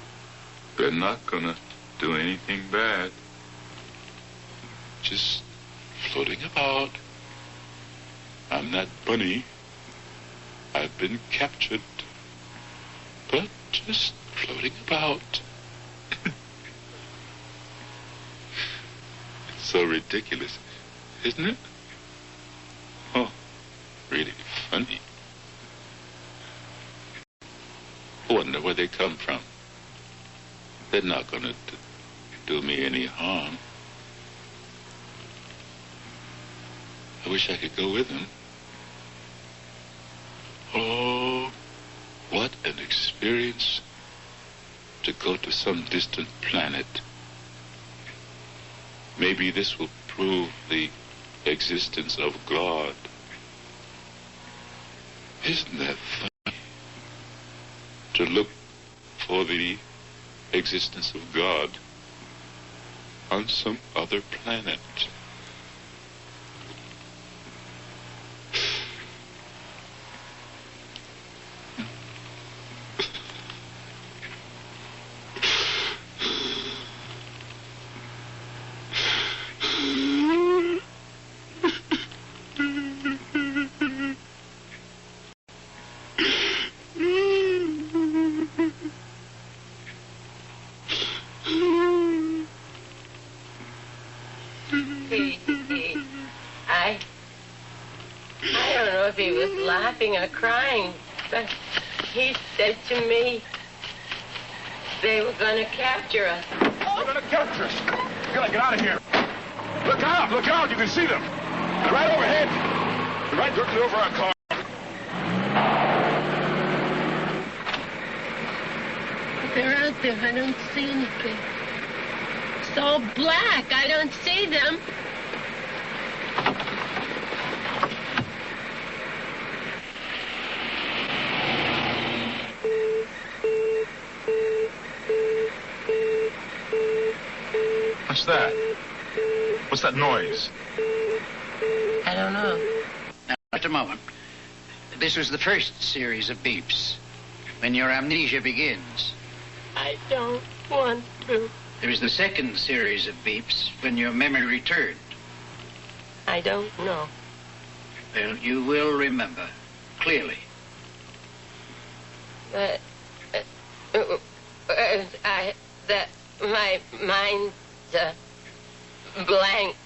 [SPEAKER 3] they're not gonna do anything bad. Just floating about. I'm that bunny. I've been captured. But just floating about. It's so ridiculous, isn't it? Oh, really funny. I wonder where they come from. They're not going to do me any harm. I wish I could go with them. Oh, what an experience to go to some distant planet. Maybe this will prove the existence of God. Isn't that funny? To look for the existence of God on some other planet.
[SPEAKER 2] Or crying, but he said to me they were going to capture us.
[SPEAKER 5] They're going to capture us. We gotta get out of here. Look out, you can see them. They're right overhead. They're right directly over our car.
[SPEAKER 2] They're out there, I don't see anything. It's all black, I don't see them.
[SPEAKER 5] What's that? What's that noise?
[SPEAKER 2] I don't know.
[SPEAKER 4] Now, just a moment. This was the first series of beeps. When your amnesia begins.
[SPEAKER 2] I don't want to.
[SPEAKER 4] There is the second series of beeps when your memory returned.
[SPEAKER 2] I don't know.
[SPEAKER 4] Well, you will remember clearly.
[SPEAKER 2] But my mind's blank.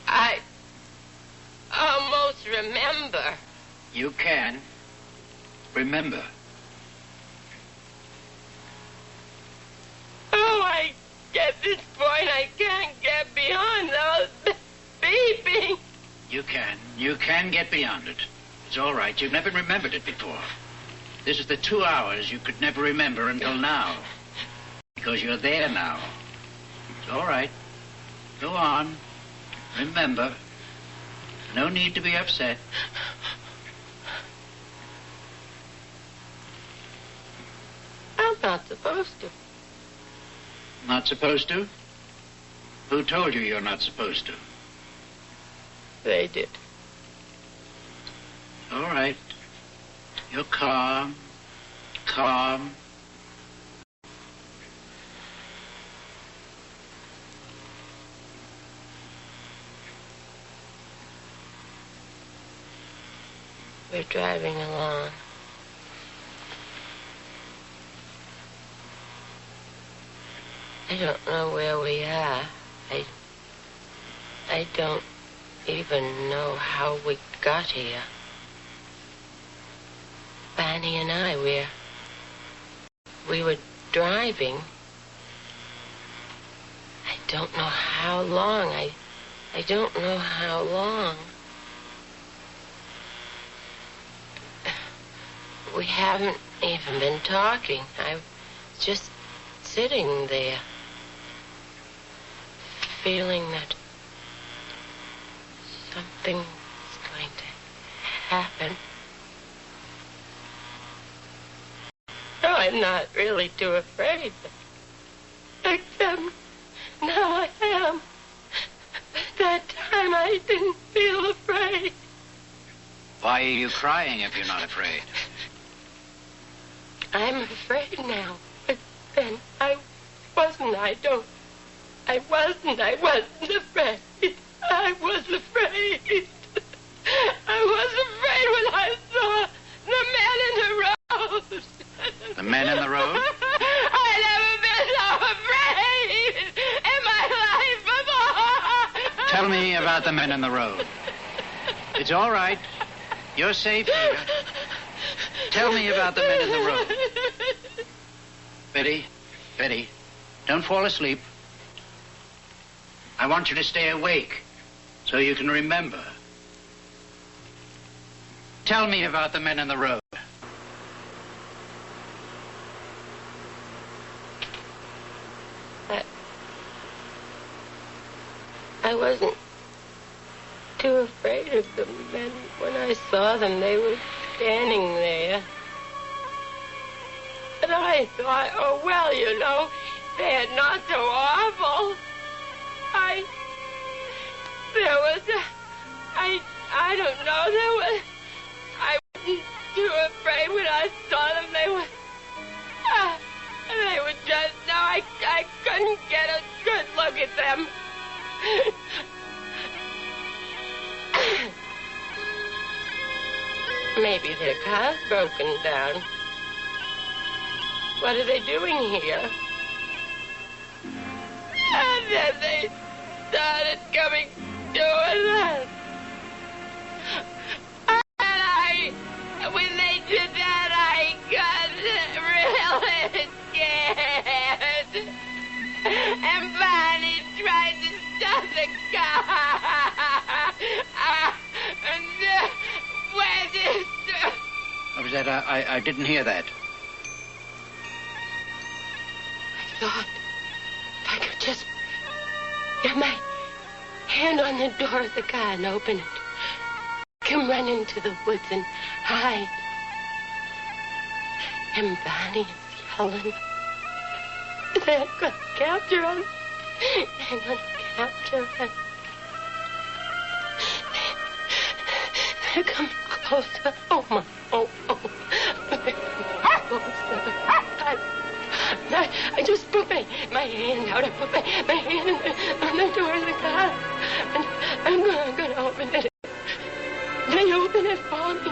[SPEAKER 2] I almost remember.
[SPEAKER 4] You can remember.
[SPEAKER 2] Oh, I get this point. I can't get beyond those beeping.
[SPEAKER 4] You can get beyond it. It's all right. You've never remembered it before. This is the 2 hours you could never remember until now. Because you're there now. It's all right. Go on. Remember. No need to be upset.
[SPEAKER 2] I'm not supposed to.
[SPEAKER 4] Not supposed to? Who told you you're not supposed to?
[SPEAKER 2] They did.
[SPEAKER 4] All right. You're calm. Calm.
[SPEAKER 2] We're driving along. I don't know where we are. I don't even know how we got here. Barney and I, we were driving. I don't know how long. I don't know how long. We haven't even been talking. I was just sitting there, feeling that something's going to happen. No, I'm not really too afraid. Except now I am. At that time I didn't feel afraid.
[SPEAKER 4] Why are you crying if you're not afraid?
[SPEAKER 2] I'm afraid now. But then I wasn't. I wasn't afraid. I was afraid. I was afraid when I saw the men in the road.
[SPEAKER 4] The men in the road?
[SPEAKER 2] I've never been so afraid in my life before.
[SPEAKER 4] Tell me about the men in the road. It's all right. You're safe here. Tell me about the men in the road. Betty, don't fall asleep. I want you to stay awake so you can remember. Tell me about the men in the road.
[SPEAKER 2] I wasn't too afraid of the men. When I saw them, they were standing there. And I thought, oh, well, you know, they're not so awful. I don't know, I wasn't too afraid when I saw them. They were just, no, I couldn't get a good look at them. Maybe their car's broken down. What are they doing here? And then they started coming towards us. And when they did that, I got really scared. And Barney tried to stop the car. And went into...
[SPEAKER 4] What was that? I didn't hear that.
[SPEAKER 2] I thought if I could just get my hand on the door of the car and open it, I can run into the woods and hide. And Barney is yelling. They're going to capture us. They're going to capture us. They're coming closer. Oh, my. Oh. They're coming closer. I just put my hand out. I put my hand on the door of the car. And I'm going to open it. They open it for me.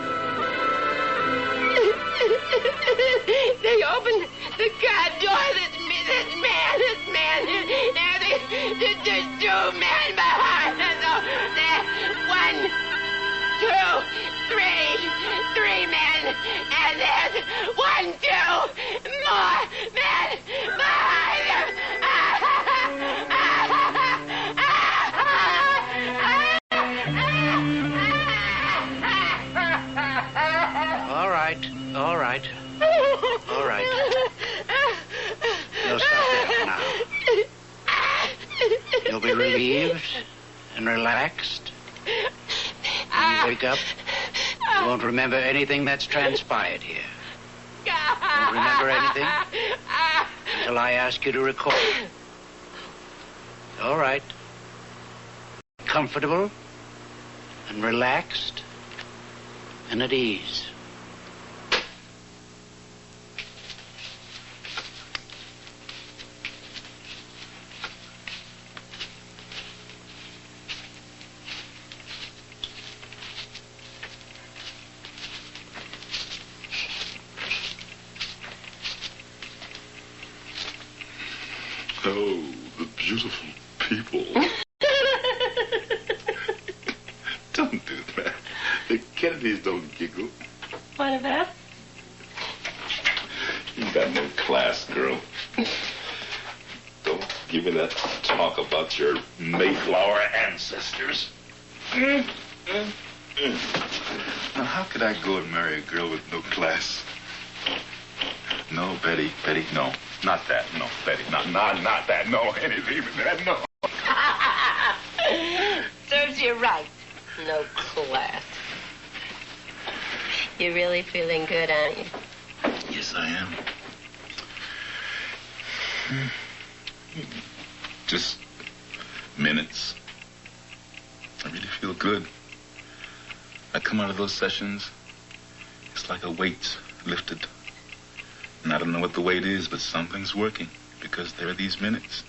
[SPEAKER 2] They open the car door. This man. Now there's two men behind us. There, 1, 2, 3 men. And there's 1, 2 more men behind them.
[SPEAKER 4] All right. You'll stop there now. You'll be relieved and relaxed. When you wake up, you won't remember anything that's transpired here. You won't remember anything until I ask you to recall it. All right. Comfortable and relaxed and at ease.
[SPEAKER 7] Oh, the beautiful people. Don't do that. The Kennedys don't giggle.
[SPEAKER 2] What about?
[SPEAKER 7] You got no class, girl. Don't give me that talk about your Mayflower ancestors. Now, how could I go and marry a girl with no class? No, Betty, no. Not that, no, Betty, not that, no, anything but that, no.
[SPEAKER 2] Serves you right. No class. You're really feeling good, aren't you?
[SPEAKER 7] Yes, I am. Just minutes. I really feel good. I come out of those sessions, it's like a weight lifted. And I don't know what the weight is, but something's working because there are these minutes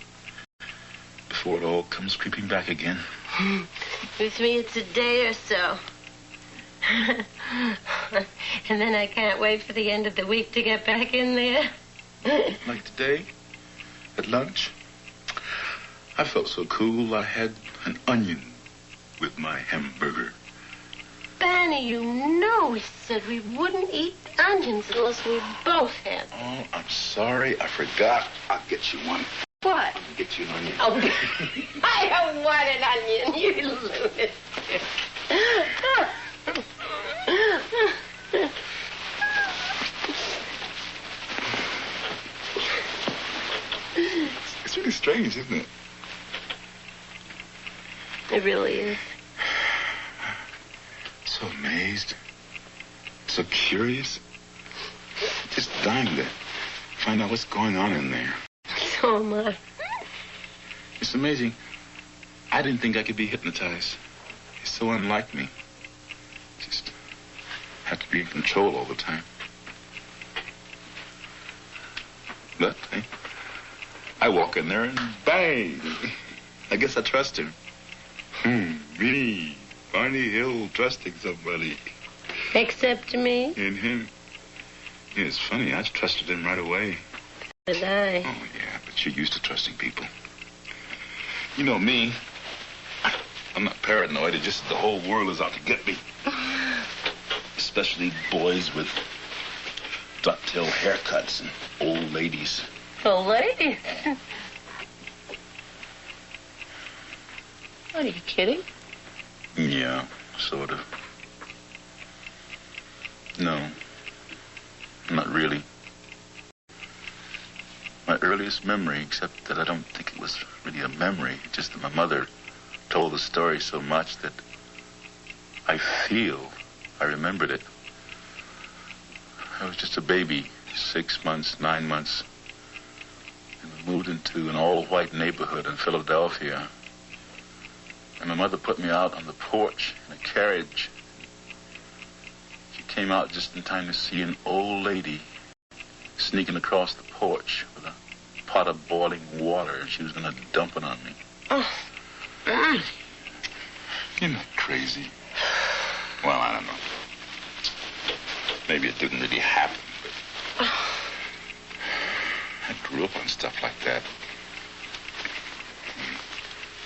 [SPEAKER 7] before it all comes creeping back again.
[SPEAKER 2] With me, it's a day or so. And then I can't wait for the end of the week to get back in there.
[SPEAKER 7] Like today, at lunch, I felt so cool I had an onion with my hamburger.
[SPEAKER 2] Barney, you know we said we wouldn't eat onions unless we both had them.
[SPEAKER 7] Oh, I'm sorry. I forgot. I'll get you one.
[SPEAKER 2] What?
[SPEAKER 7] I'll get you an onion.
[SPEAKER 2] Oh, I don't want an onion, you lunatic.
[SPEAKER 7] It's really strange, isn't it?
[SPEAKER 2] It really is.
[SPEAKER 7] So amazed, so curious, just dying to find out what's going on in there.
[SPEAKER 2] So am I.
[SPEAKER 7] It's amazing. I didn't think I could be hypnotized. It's so unlike me. Just have to be in control all the time. But I walk in there and bang. I guess I trust him. Me. Barney Hill trusting somebody.
[SPEAKER 2] Except me?
[SPEAKER 7] And him. Yeah, it's funny. I trusted him right away.
[SPEAKER 2] Did I?
[SPEAKER 7] Oh, yeah, but you're used to trusting people. You know me. I'm not paranoid. It's just the whole world is out to get me. Especially boys with ducktail haircuts and old ladies.
[SPEAKER 2] Old ladies? What, are you kidding?
[SPEAKER 7] Yeah, sort of. No, not really. My earliest memory, except that I don't think it was really a memory, just that my mother told the story so much that I feel I remembered it. I was just a baby, 6 months, 9 months, and we moved into an all-white neighborhood in Philadelphia. And my mother put me out on the porch in a carriage. She came out just in time to see an old lady sneaking across the porch with a pot of boiling water, and she was going to dump it on me.
[SPEAKER 2] Oh.
[SPEAKER 3] You're not crazy. Well, I don't know. Maybe it didn't really happen, but I grew up on stuff like that.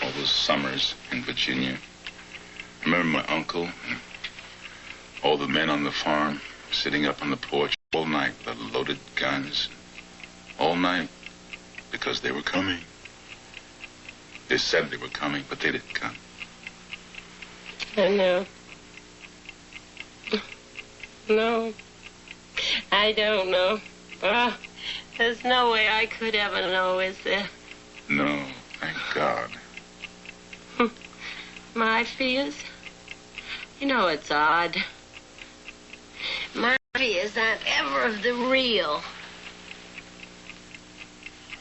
[SPEAKER 3] All those summers in Virginia. I remember my uncle and all the men on the farm sitting up on the porch all night with loaded guns. All night because they were coming. They said they were coming, but they didn't come.
[SPEAKER 2] I know. No. I don't know. Oh, there's no way I could ever know, is there?
[SPEAKER 3] No, thank God.
[SPEAKER 2] My fears? You know, it's odd. My fears aren't ever of the real.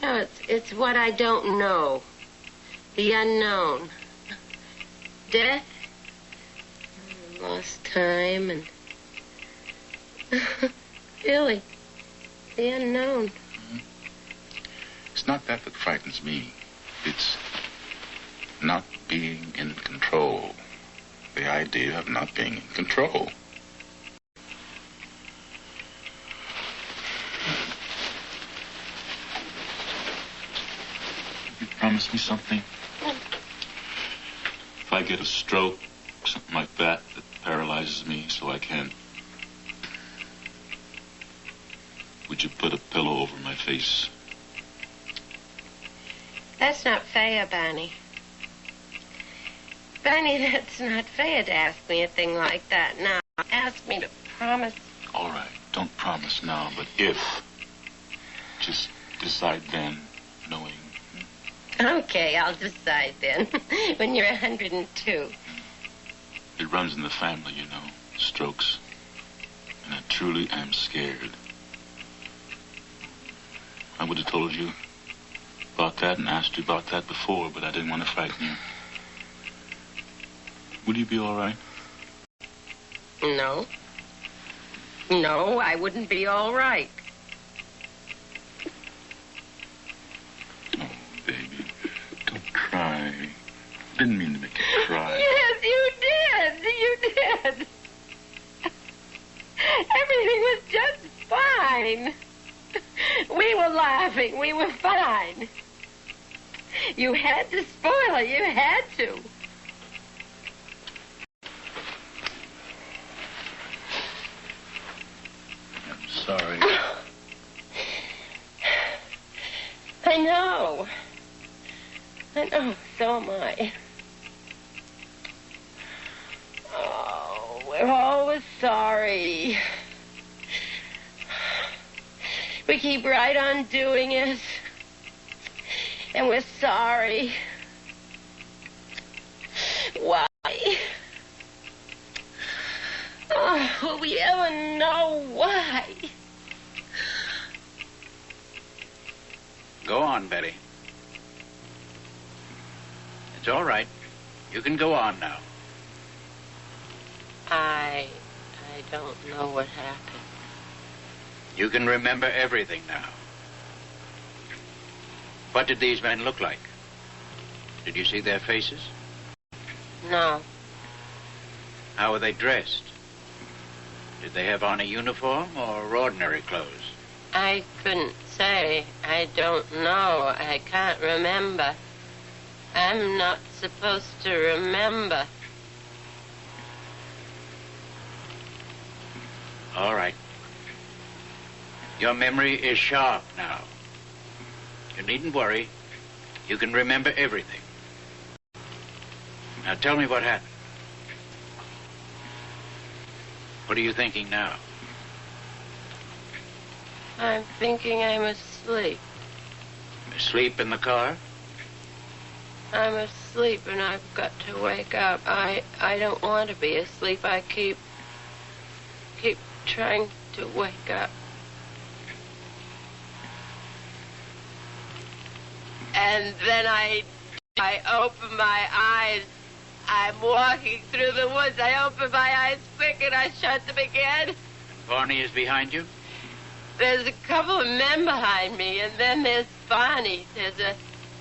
[SPEAKER 2] No, it's what I don't know. The unknown. Death. Lost time and... really, the unknown.
[SPEAKER 3] It's not that frightens me. It's not being in control. The idea of not being in control. You promise me something? If I get a stroke, something like that paralyzes me so I can't... Would you put a pillow over my face?
[SPEAKER 2] That's not fair, Barney. Barney, that's not fair to ask me a thing like that now. Ask me to promise.
[SPEAKER 3] All right, don't promise now, but if. Just decide then, knowing.
[SPEAKER 2] Okay, I'll decide then, when you're 102.
[SPEAKER 3] It runs in the family, you know, strokes. And I truly am scared. I would have told you about that and asked you about that before, but I didn't want to frighten you. Would you be all right?
[SPEAKER 2] No. No, I wouldn't be all right.
[SPEAKER 3] Oh, baby, don't cry. Didn't mean to make you cry.
[SPEAKER 2] Yes, you did. You did. Everything was just fine. We were laughing. We were fine. You had to spoil it. You had to.
[SPEAKER 3] I'm sorry.
[SPEAKER 2] I know. I know. So am I. Oh, we're always sorry. We keep right on doing it. And we're sorry. Why? Oh, will we ever know why?
[SPEAKER 4] Go on, Betty. It's all right. You can go on now.
[SPEAKER 2] I don't know what happened.
[SPEAKER 4] You can remember everything now. What did these men look like? Did you see their faces?
[SPEAKER 2] No.
[SPEAKER 4] How were they dressed? Did they have on a uniform or ordinary clothes?
[SPEAKER 2] I couldn't say. I don't know. I can't remember. I'm not supposed to remember.
[SPEAKER 4] All right. Your memory is sharp now. You needn't worry. You can remember everything. Now tell me what happened. What are you thinking now?
[SPEAKER 2] I'm thinking I'm asleep.
[SPEAKER 4] Asleep in the car?
[SPEAKER 2] I'm asleep and I've got to wake up. I don't want to be asleep. I keep trying to wake up. And then I open my eyes. I'm walking through the woods. I open my eyes quick and I shut them again.
[SPEAKER 4] Barney is behind you?
[SPEAKER 2] There's a couple of men behind me, and then there's Barney.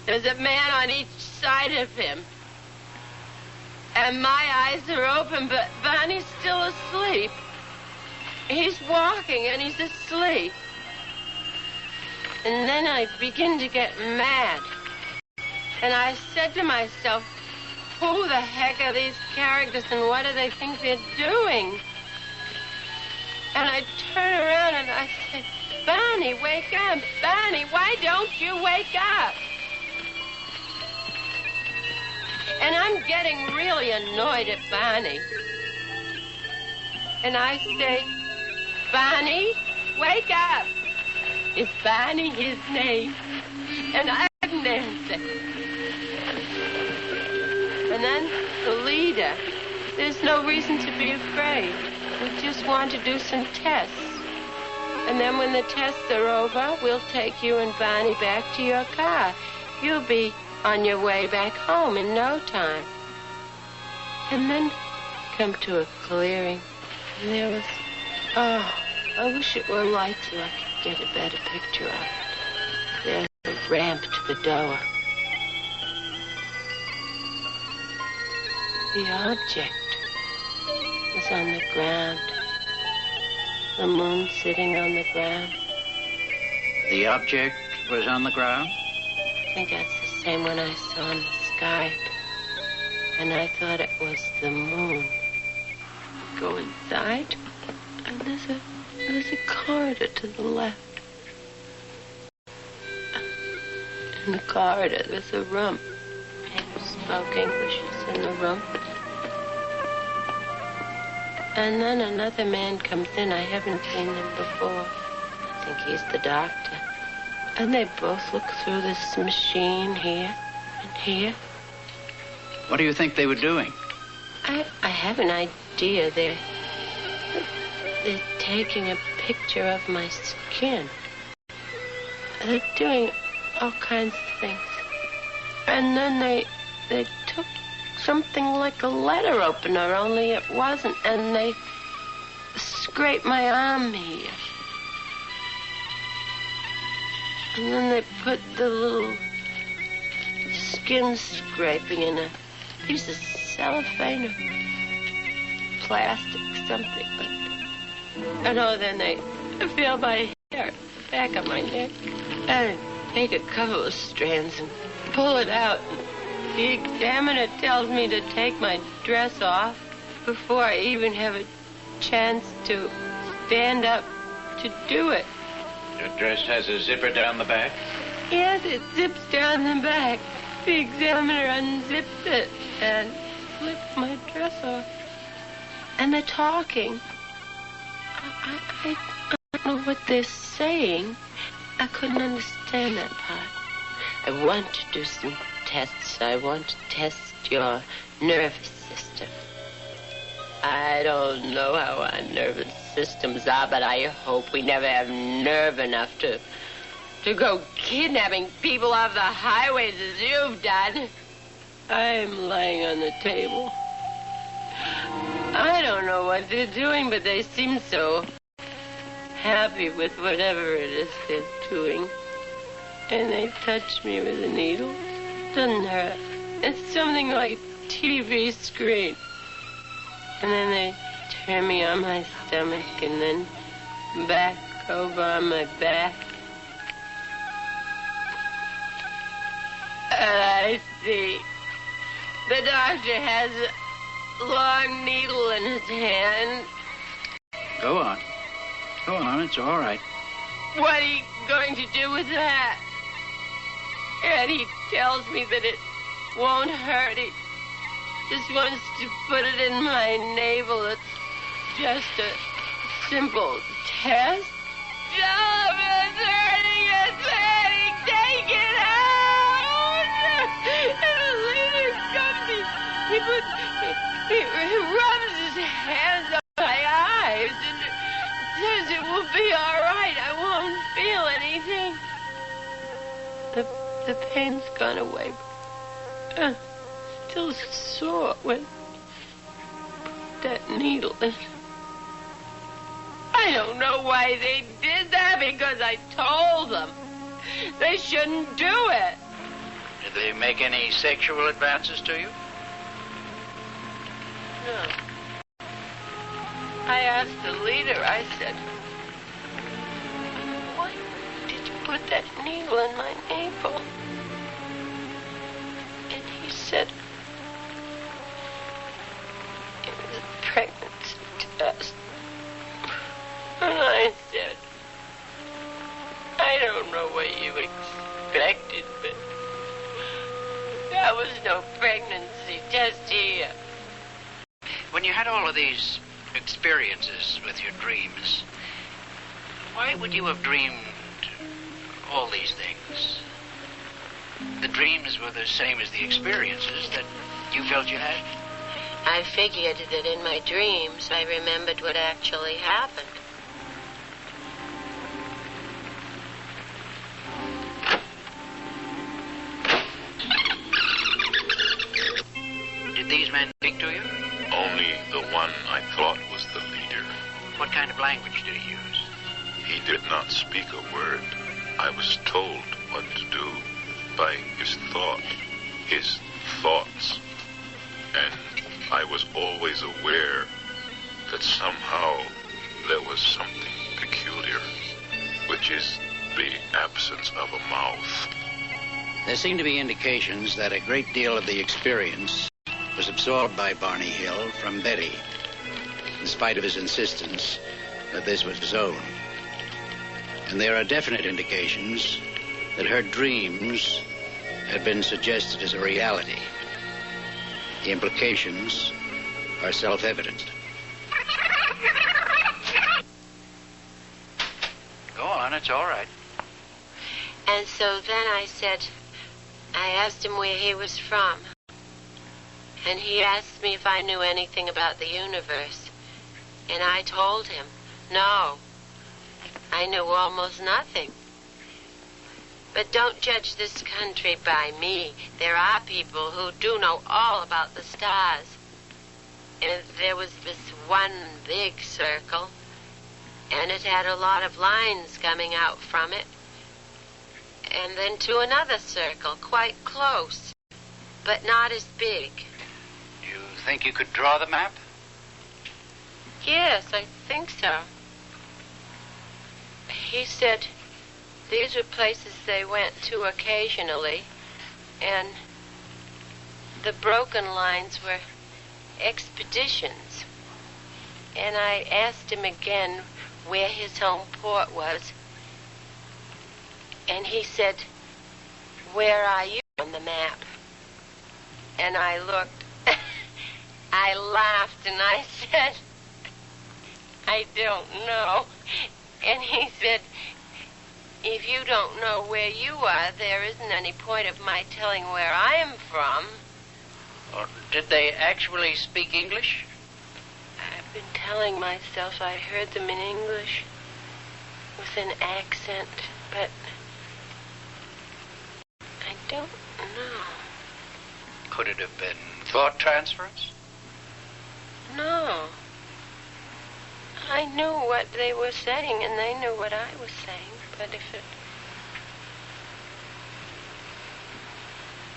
[SPEAKER 2] There's a man on each side of him. And my eyes are open, but Barney's still asleep. He's walking and he's asleep. And then I begin to get mad. And I said to myself, who the heck are these characters and what do they think they're doing? And I turn around and I say, Barney, wake up. Barney, why don't you wake up? And I'm getting really annoyed at Barney. And I say, Barney, wake up. Is Barney his name? And I didn't answer. And then the leader, there's no reason to be afraid. We just want to do some tests. And then when the tests are over, we'll take you and Barney back to your car. You'll be on your way back home in no time. And then come to a clearing. And there was, I wish it were light so I could get a better picture of it. There's a ramp to the door. The object was on the ground. The moon sitting on the ground.
[SPEAKER 4] The object was on the ground?
[SPEAKER 2] I think that's the same one I saw in the sky. And I thought it was the moon. Go inside, and there's a corridor to the left. In the corridor, there's a room. People spoke English in the room. And then another man comes in. I haven't seen him before. I think he's the doctor. And they both look through this machine here and here.
[SPEAKER 4] What do you think they were doing?
[SPEAKER 2] I have an idea. They're taking a picture of my skin. They're doing all kinds of things. And then they took something like a letter opener, only it wasn't, and they scraped my arm here. And then they put the little skin scraping in a piece of cellophane or plastic, something like that. And then they feel my hair, the back of my neck, and take a couple of strands and pull it out. The examiner tells me to take my dress off before I even have a chance to stand up to do it.
[SPEAKER 4] Your dress has a zipper down the back?
[SPEAKER 2] Yes, it zips down the back. The examiner unzips it and flips my dress off. And they're talking. I don't know what they're saying. I couldn't understand that part. I want to do some tests. I want to test your nervous system. I don't know how our nervous systems are, but I hope we never have nerve enough to go kidnapping people off the highways as you've done. I'm lying on the table. I don't know what they're doing, but they seem so happy with whatever it is they're doing. And they touch me with a needle. Doesn't hurt. It's something like a TV screen. And then they turn me on my stomach and then back over on my back. And I see the doctor has a long needle in his hand.
[SPEAKER 4] Go on. Go on, it's all right.
[SPEAKER 2] What are you going to do with that? And he tells me that it won't hurt. He just wants to put it in my navel. It's just a simple test. Stop, it's hurting, it's hurting. Take it out. And the leader comes, he rubs his hands on my eyes and says it will be all right. I won't feel anything. The pain's gone away. Still sore when that needle in. I don't know why they did that, because I told them they shouldn't do it.
[SPEAKER 4] Did they make any sexual advances to you?
[SPEAKER 2] No. I asked the leader, I said, why did you put that needle in my navel? And he said, it was a pregnancy test. And I said, I don't know what you expected, but there was no pregnancy test here.
[SPEAKER 4] When you had all of these experiences with your dreams, why would you have dreamed all these things? The dreams were the same as the experiences that you felt you had?
[SPEAKER 2] I figured that in my dreams I remembered what actually happened.
[SPEAKER 4] Did these men speak to you?
[SPEAKER 7] Only the one I thought was the leader.
[SPEAKER 4] What kind of language did he use?
[SPEAKER 7] He did not speak a word. I was told what to do by his thought, his thoughts. And I was always aware that somehow there was something peculiar, which is the absence of a mouth.
[SPEAKER 4] There seem to be indications that a great deal of the experience was absorbed by Barney Hill from Betty, in spite of his insistence that this was his own. And there are definite indications that her dreams had been suggested as a reality. The implications are self-evident. Go on, it's all right.
[SPEAKER 2] And so then I asked him where he was from. And he asked me if I knew anything about the universe. And I told him, no, I knew almost nothing. But don't judge this country by me. There are people who do know all about the stars. And there was this one big circle, and it had a lot of lines coming out from it. And then to another circle, quite close, but not as big.
[SPEAKER 4] You think you could draw the map?
[SPEAKER 2] Yes, I think so. He said these were places they went to occasionally, and the broken lines were expeditions. And I asked him again where his home port was, and he said, where are you on the map? And I looked, I laughed, and I said, I don't know. And he said, if you don't know where you are, there isn't any point of my telling where I am from.
[SPEAKER 4] Or did they actually speak English?
[SPEAKER 2] I've been telling myself I heard them in English with an accent, but I don't know.
[SPEAKER 4] Could it have been thought transference?
[SPEAKER 2] No. I knew what they were saying, and they knew what I was saying, but if it...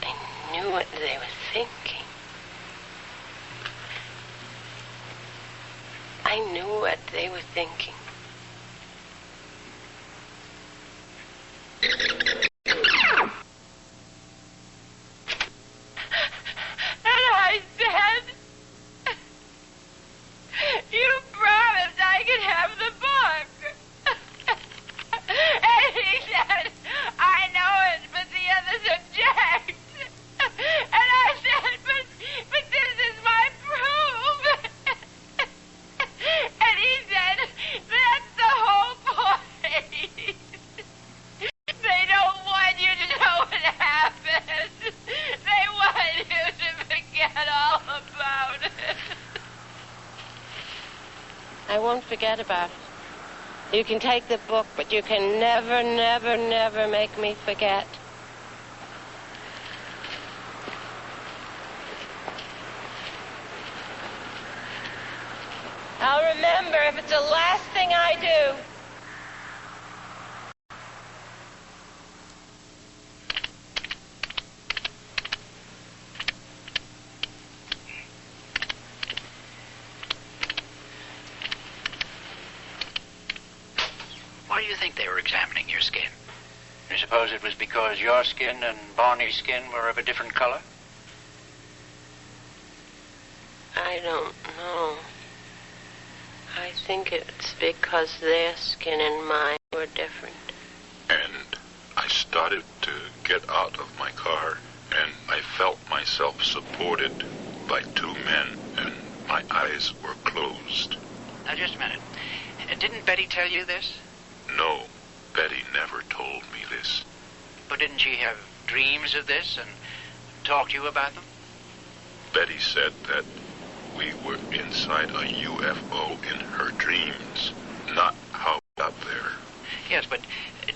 [SPEAKER 2] I knew what they were thinking. I knew what they were thinking. And I said, you promised I could have the book. And he said, I know it, but the others object. And I said, but this is my proof. And he said, that's the whole point. They don't want you to know what happened. They want you to forget all about it. I won't forget about it. You can take the book, but you can never, never, never make me forget. I'll remember if it's the last thing I do.
[SPEAKER 4] you think they were examining your skin? You suppose it was because your skin and Barney's skin were of a different color?
[SPEAKER 2] I don't know. I think it's because their skin and mine were different.
[SPEAKER 7] And I started to get out of my car, and I felt myself supported by two men, and my eyes were closed.
[SPEAKER 4] Now, just a minute. Didn't Betty tell you this?
[SPEAKER 7] No, Betty never told me this.
[SPEAKER 4] But didn't she have dreams of this and talk to you about them?
[SPEAKER 7] Betty said that we were inside a UFO in her dreams, not how we got there.
[SPEAKER 4] Yes, but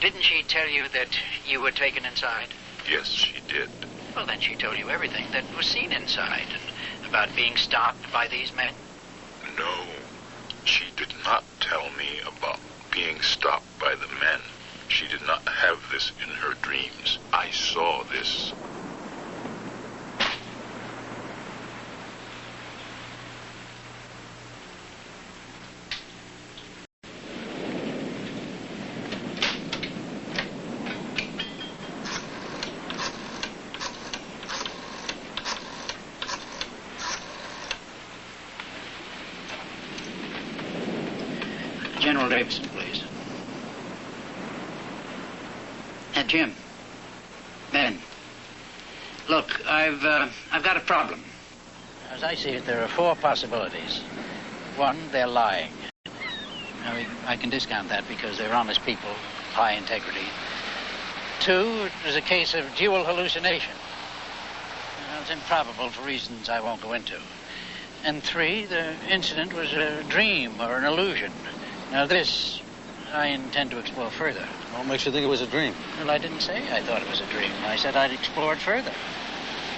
[SPEAKER 4] didn't she tell you that you were taken inside?
[SPEAKER 7] Yes, she did.
[SPEAKER 4] Well, then she told you everything that was seen inside and about being stopped by these men.
[SPEAKER 7] No, she did not tell me about being stopped by the men. She did not have this in her dreams. I saw this.
[SPEAKER 4] General Davidson, please. Jim. Ben. Look, I've got a problem. As I see it, there are four possibilities. One, they're lying. Now, I can discount that because they're honest people, high integrity. Two, it was a case of dual hallucination. Now, it's improbable for reasons I won't go into. And three, the incident was a dream or an illusion. Now, this I intend to explore further.
[SPEAKER 8] What makes you think it was a dream?
[SPEAKER 4] Well, I didn't say I thought it was a dream. I said I'd explore it further.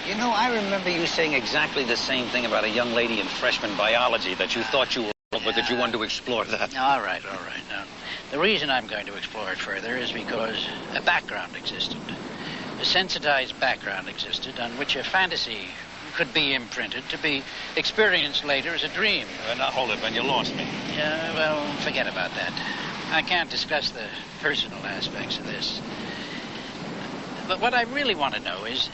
[SPEAKER 8] You know, I remember you saying exactly the same thing about a young lady in freshman biology, that you thought you were, but that you wanted to explore that.
[SPEAKER 4] All right. Now, the reason I'm going to explore it further is because a background existed. A sensitized background existed on which a fantasy could be imprinted to be experienced later as a dream.
[SPEAKER 8] Now, hold it, Ben. You lost me.
[SPEAKER 4] Yeah, well, forget about that. I can't discuss the personal aspects of this. But what I really want to know is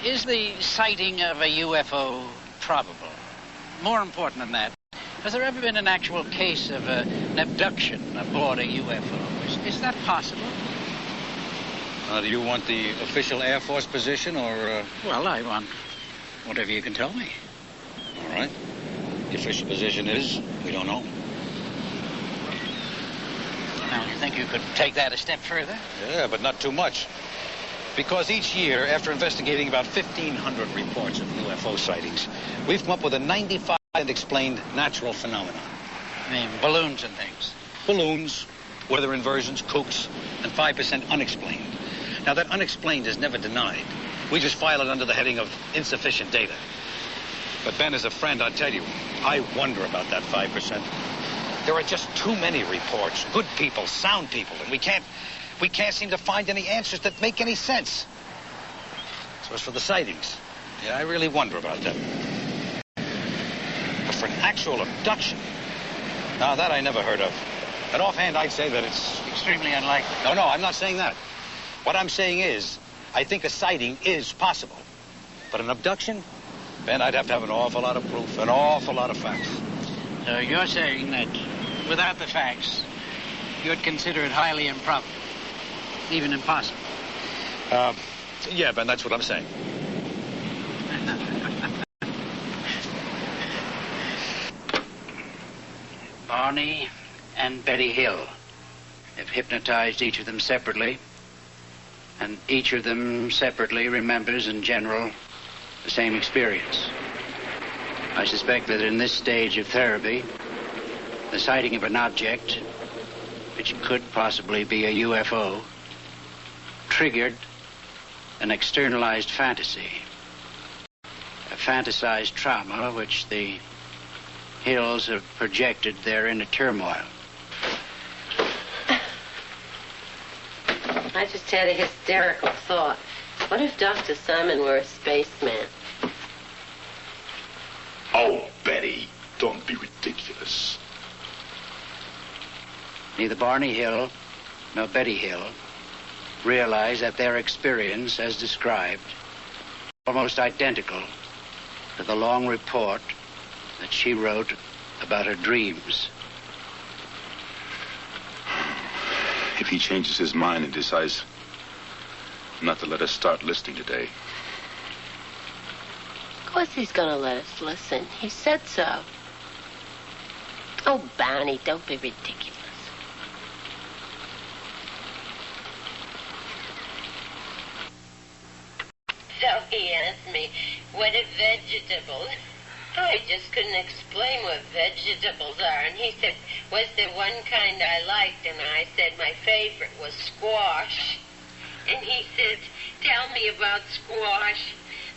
[SPEAKER 4] the sighting of a UFO probable? More important than that, has there ever been an actual case of an abduction aboard a UFO? Is that possible?
[SPEAKER 8] Do you want the official Air Force position, or...
[SPEAKER 4] Well, I want whatever you can tell me.
[SPEAKER 8] All right. The official position is, we don't know.
[SPEAKER 4] Now, you think you could take that a step further?
[SPEAKER 8] Yeah, but not too much. Because each year, after investigating about 1,500 reports of UFO sightings, we've come up with a 95% explained natural phenomenon.
[SPEAKER 4] I mean, balloons and things.
[SPEAKER 8] Balloons, weather inversions, kooks, and 5% unexplained. Now, that unexplained is never denied. We just file it under the heading of insufficient data. But Ben, as a friend, I'll tell you, I wonder about that 5%. There are just too many reports, good people, sound people, and we can't seem to find any answers that make any sense. So as for the sightings, yeah, I really wonder about them. But for an actual abduction, now that I never heard of. And offhand, I'd say that it's
[SPEAKER 4] extremely unlikely.
[SPEAKER 8] No, I'm not saying that. What I'm saying is, I think a sighting is possible. But an abduction, Ben, I'd have to have an awful lot of proof, an awful lot of facts.
[SPEAKER 4] So you're saying that without the facts, you'd consider it highly improbable, even impossible?
[SPEAKER 8] Yeah, Ben, that's what I'm saying.
[SPEAKER 4] Barney and Betty Hill have hypnotized each of them separately, and each of them separately remembers in general the same experience. I suspect that in this stage of therapy, the sighting of an object, which could possibly be a UFO, triggered an externalized fantasy, a fantasized trauma which the Hills have projected their inner turmoil.
[SPEAKER 2] I just had a hysterical thought. What if Dr. Simon were a spaceman?
[SPEAKER 5] Oh, Betty, don't be ridiculous.
[SPEAKER 4] Neither Barney Hill Now, Betty Hill realized that their experience, as described, almost identical to the long report that she wrote about her dreams.
[SPEAKER 3] If he changes his mind and decides not to let us start listening today.
[SPEAKER 2] Of course he's going to let us listen. He said so. Oh, Barney, don't be ridiculous. So he asked me, what are vegetables? I just couldn't explain what vegetables are. And he said, was there one kind I liked? And I said my favorite was squash. And he said, tell me about squash.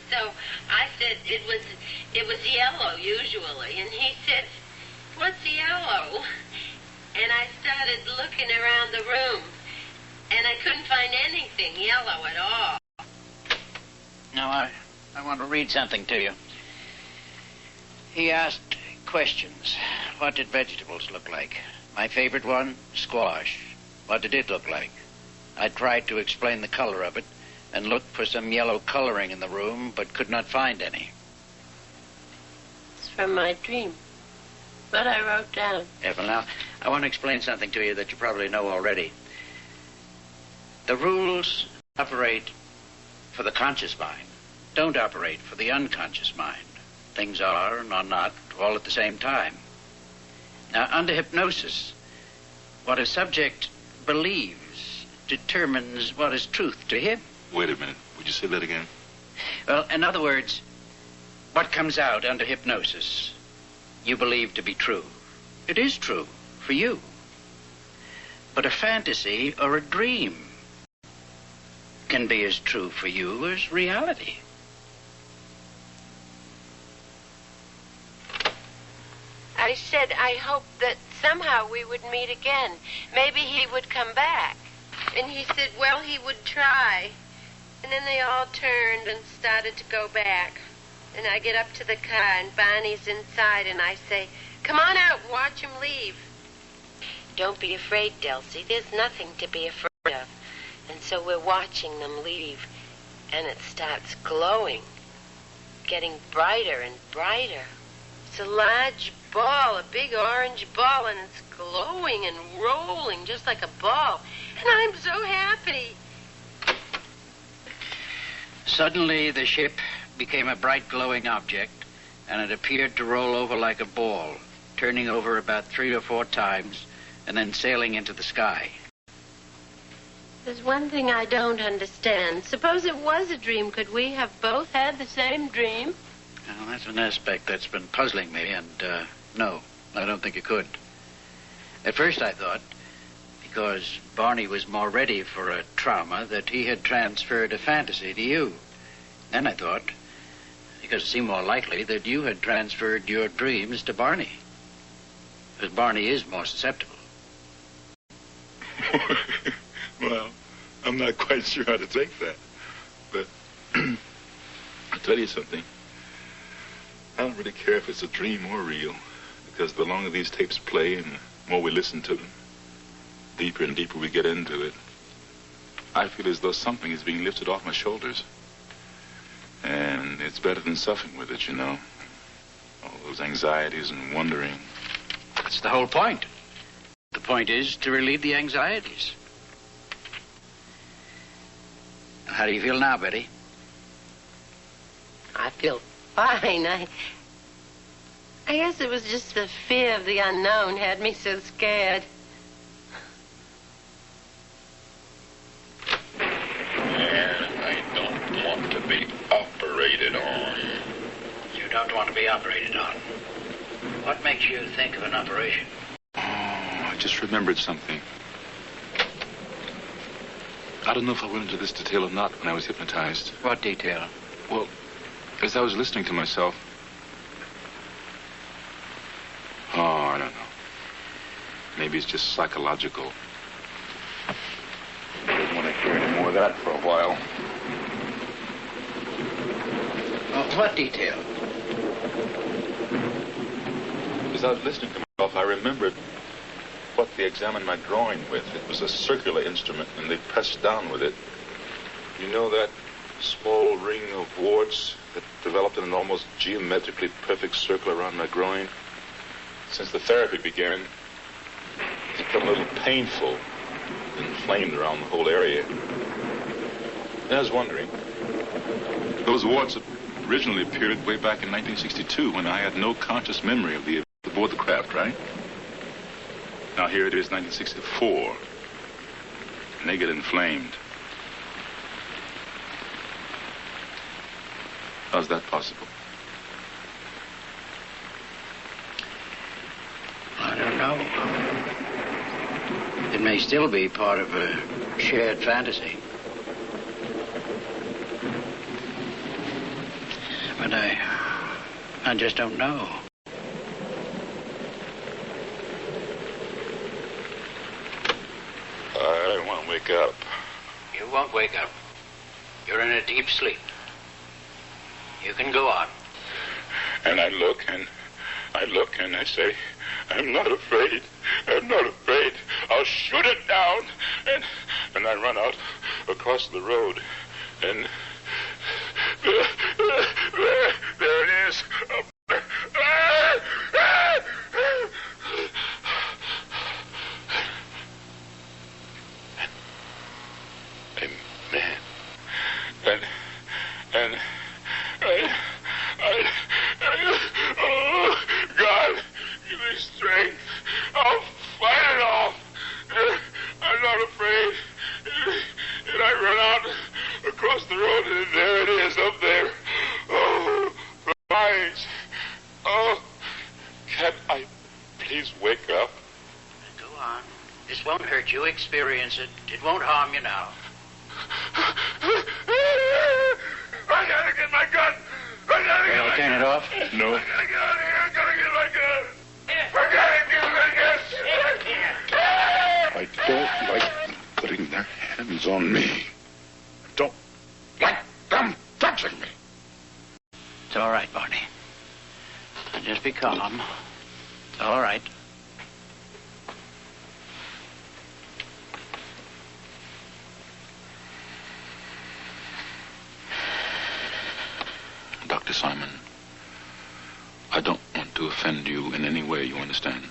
[SPEAKER 2] So I said it was yellow usually. And he said, what's yellow? And I started looking around the room. And I couldn't find anything yellow at all.
[SPEAKER 4] Now, I want to read something to you. He asked questions. What did vegetables look like? My favorite one, squash. What did it look like? I tried to explain the color of it and looked for some yellow coloring in the room, but could not find any.
[SPEAKER 2] It's from my dream. But I wrote down.
[SPEAKER 4] Yeah, well, now, I want to explain something to you that you probably know already. The rules operate for the conscious mind, don't operate for the unconscious mind. Things are and are not all at the same time. Now, under hypnosis, what a subject believes determines what is truth to him.
[SPEAKER 3] Wait a minute. Would you say that again?
[SPEAKER 4] Well, in other words, what comes out under hypnosis, you believe to be true. It is true for you. But a fantasy or a dream can be as true for you as reality.
[SPEAKER 2] I said I hoped that somehow we would meet again. Maybe he would come back. And he said, well, he would try. And then they all turned and started to go back. And I get up to the car, and Barney's inside, and I say, come on out and watch him leave. Don't be afraid, Delcy. There's nothing to be afraid of. And so we're watching them leave, and it starts glowing, getting brighter and brighter. It's a large ball, a big orange ball, and it's glowing and rolling just like a ball. And I'm so happy.
[SPEAKER 4] Suddenly, the ship became a bright glowing object, and it appeared to roll over like a ball, turning over about 3 or 4 times, and then sailing into the sky.
[SPEAKER 2] There's one thing I don't understand. Suppose it was a dream. Could we have both had the same dream?
[SPEAKER 4] Well, that's an aspect that's been puzzling me, and no, I don't think you could. At first I thought, because Barney was more ready for a trauma, that he had transferred a fantasy to you. Then I thought, because it seemed more likely that you had transferred your dreams to Barney. Because Barney is more susceptible.
[SPEAKER 3] Well, I'm not quite sure how to take that. But I'll tell you something. I don't really care if it's a dream or real, because the longer these tapes play and the more we listen to them, deeper and deeper we get into it, I feel as though something is being lifted off my shoulders. And it's better than suffering with it, you know. All those anxieties and wondering.
[SPEAKER 4] That's the whole point. The point is to relieve the anxieties. How do you feel now, Betty?
[SPEAKER 2] I feel fine. I guess it was just the fear of the unknown had me so scared.
[SPEAKER 3] And I don't want to be operated on.
[SPEAKER 4] You don't want to be operated on. What makes you think of an operation?
[SPEAKER 3] Oh, I just remembered something. I don't know if I went into this detail or not when I was hypnotized.
[SPEAKER 4] What detail?
[SPEAKER 3] Well, as I was listening to myself... Oh, I don't know. Maybe it's just psychological. I didn't want to hear any more of that for a while.
[SPEAKER 4] Oh, what detail?
[SPEAKER 3] As I was listening to myself, I remembered what they examined my drawing with. It was a circular instrument, and they pressed down with it. You know that small ring of warts that developed in an almost geometrically perfect circle around my groin? Since the therapy began, it's become a little painful, inflamed around the whole area. And I was wondering, those warts originally appeared way back in 1962 when I had no conscious memory of the aboard the craft, right? Now here it is, 1964, and they get inflamed. How's that possible?
[SPEAKER 4] I don't know. It may still be part of a shared fantasy. But I just don't know.
[SPEAKER 3] I want to wake up.
[SPEAKER 4] You won't wake up. You're in a deep sleep. You can go on.
[SPEAKER 3] And I look and I say, I'm not afraid. I'm not afraid. I'll shoot it down. And I run out across the road. And there it is. Oh, God, give me strength. I'll fight it off. I'm not afraid. And I run out across the road, and there it is up there. Oh, the eyes. Oh, can I please wake up?
[SPEAKER 4] Go on. This won't hurt you. Experience it. It won't harm you now.
[SPEAKER 5] I gotta get my gun. I gotta get my gun.
[SPEAKER 4] Turn it off?
[SPEAKER 3] No.
[SPEAKER 5] I gotta get out of here. I gotta get my gun. I gotta get my gun.
[SPEAKER 3] I don't like putting their hands on me. I don't like them touching me.
[SPEAKER 4] It's all right, Barney. Just be calm. It's all right.
[SPEAKER 3] Dr. Simon, I don't want to offend you in any way, you understand?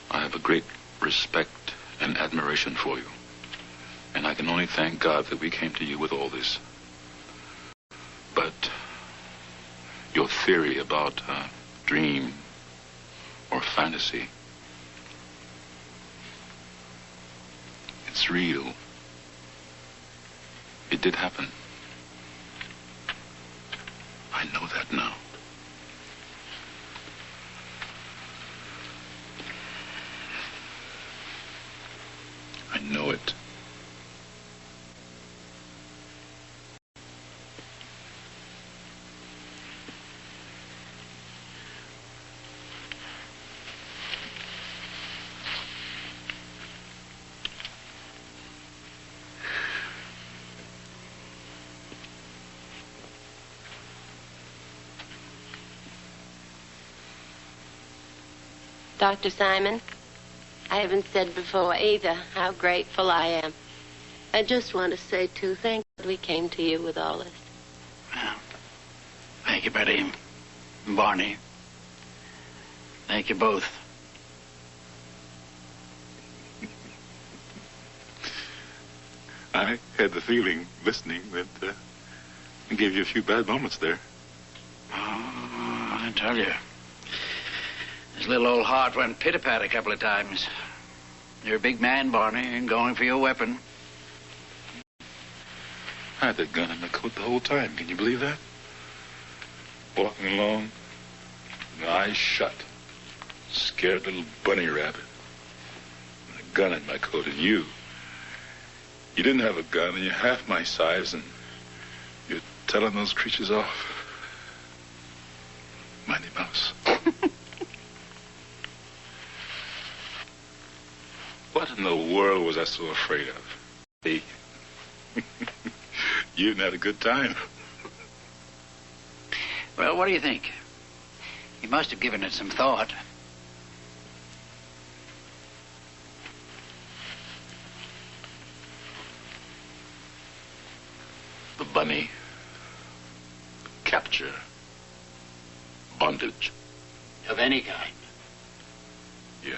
[SPEAKER 3] I have a great respect and admiration for you. And I can only thank God that we came to you with all this. But your theory about dream or fantasy, it's real. It did happen. I know that now. I know it.
[SPEAKER 2] Dr. Simon, I haven't said before either how grateful I am. I just want to say, too, thank God we came to you with all this.
[SPEAKER 4] Well, thank you, Betty and Barney. Thank you both.
[SPEAKER 3] I had the feeling, listening, that I gave you a few bad moments there.
[SPEAKER 4] Oh, I tell you. His little old heart went pit-a-pat a couple of times. You're a big man, Barney, and going for your weapon.
[SPEAKER 3] I had that gun in my coat the whole time. Can you believe that? Walking along, my eyes shut. Scared little bunny rabbit. And a gun in my coat. And you didn't have a gun, and you're half my size, and you're telling those creatures off. Mighty Mouse. What in the world was I so afraid of? Hey, you didn't have a good time.
[SPEAKER 4] Well, what do you think? You must have given it some thought.
[SPEAKER 7] The bunny. Capture. Bondage.
[SPEAKER 4] Of any kind.
[SPEAKER 7] Yeah.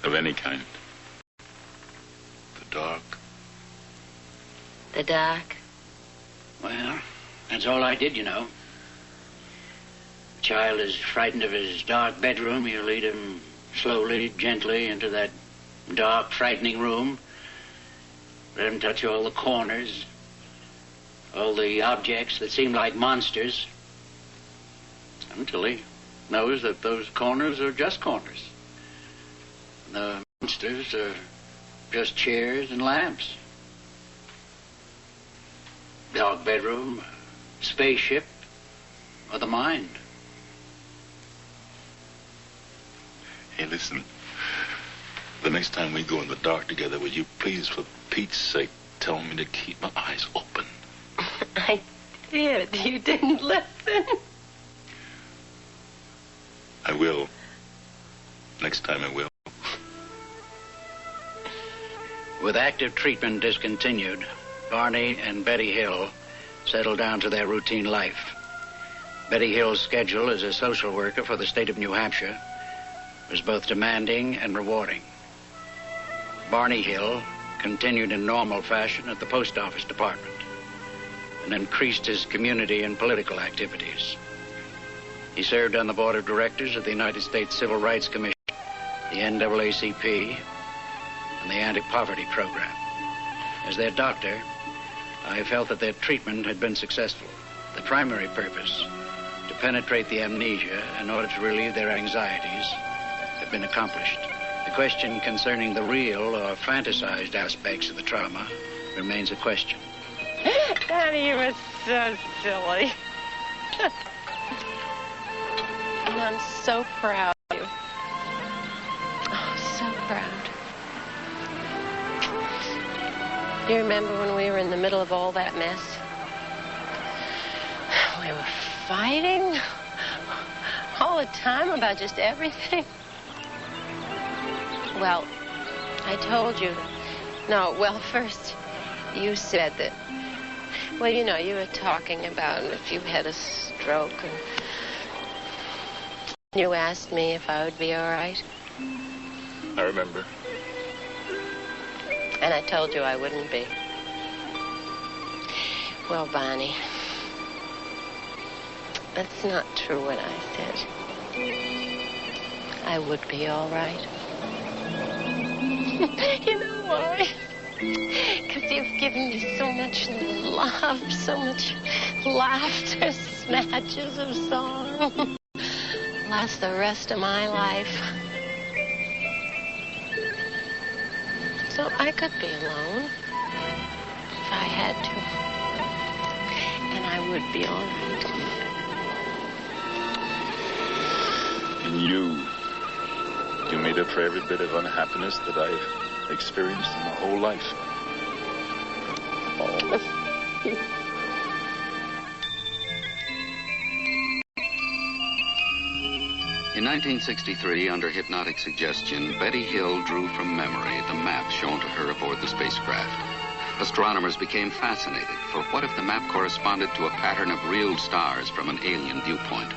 [SPEAKER 7] Of any kind. The dark.
[SPEAKER 2] The dark?
[SPEAKER 4] Well, that's all I did, you know. The child is frightened of his dark bedroom. You lead him slowly, gently into that dark, frightening room. Let him touch all the corners, all the objects that seem like monsters, until he knows that those corners are just corners. The monsters are just chairs and lamps. Dark bedroom, spaceship, or the mind.
[SPEAKER 7] Hey, listen. The next time we go in the dark together, will you please, for Pete's sake, tell me to keep my eyes open?
[SPEAKER 2] I did. You didn't listen.
[SPEAKER 7] I will. Next time I will.
[SPEAKER 4] With active treatment discontinued, Barney and Betty Hill settled down to their routine life. Betty Hill's schedule as a social worker for the state of New Hampshire was both demanding and rewarding. Barney Hill continued in normal fashion at the post office department and increased his community and political activities. He served on the board of directors of the United States Civil Rights Commission, the NAACP, and the Anti-Poverty Program. As their doctor, I felt that their treatment had been successful. The primary purpose, to penetrate the amnesia in order to relieve their anxieties, had been accomplished. The question concerning the real or fantasized aspects of the trauma remains a question.
[SPEAKER 2] Daddy, you were so silly. And I'm so proud of you. Oh, so proud. Do you remember when we were in the middle of all that mess? We were fighting all the time about just everything. Well, I told you. No, well, first you said that. Well, you know, you were talking about if you had a stroke, and you asked me if I would be all right.
[SPEAKER 7] I remember.
[SPEAKER 2] And I told you I wouldn't be. Well, Barney, that's not true what I said. I would be all right. You know why? Because you've given me so much love, so much laughter, snatches of song. Last the rest of my life. So I could be alone if I had to. And I would be all right.
[SPEAKER 7] And you made up for every bit of unhappiness that I've experienced in my whole life. Oh.
[SPEAKER 1] In 1963, under hypnotic suggestion, Betty Hill drew from memory the map shown to her aboard the spacecraft. Astronomers became fascinated, for what if the map corresponded to a pattern of real stars from an alien viewpoint?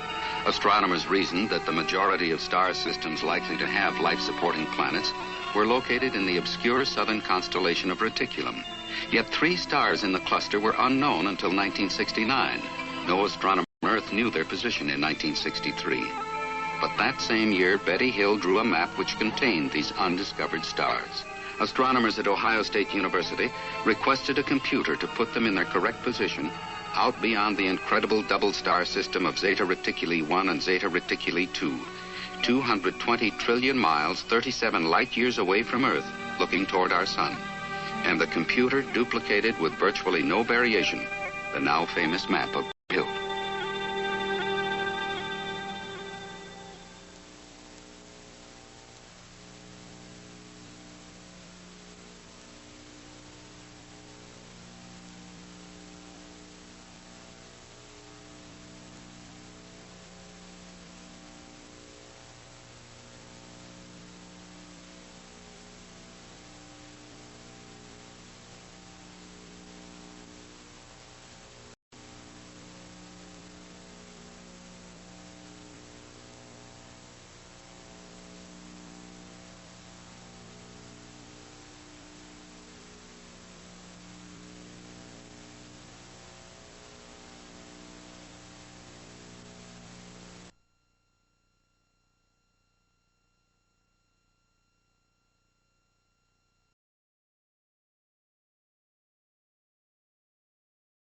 [SPEAKER 1] Astronomers reasoned that the majority of star systems likely to have life-supporting planets were located in the obscure southern constellation of Reticulum. Yet 3 stars in the cluster were unknown until 1969. No astronomer on Earth knew their position in 1963. But that same year, Betty Hill drew a map which contained these undiscovered stars. Astronomers at Ohio State University requested a computer to put them in their correct position out beyond the incredible double star system of Zeta Reticuli 1 and Zeta Reticuli 2, 220 trillion miles, 37 light years away from Earth, looking toward our sun. And the computer duplicated with virtually no variation the now famous map of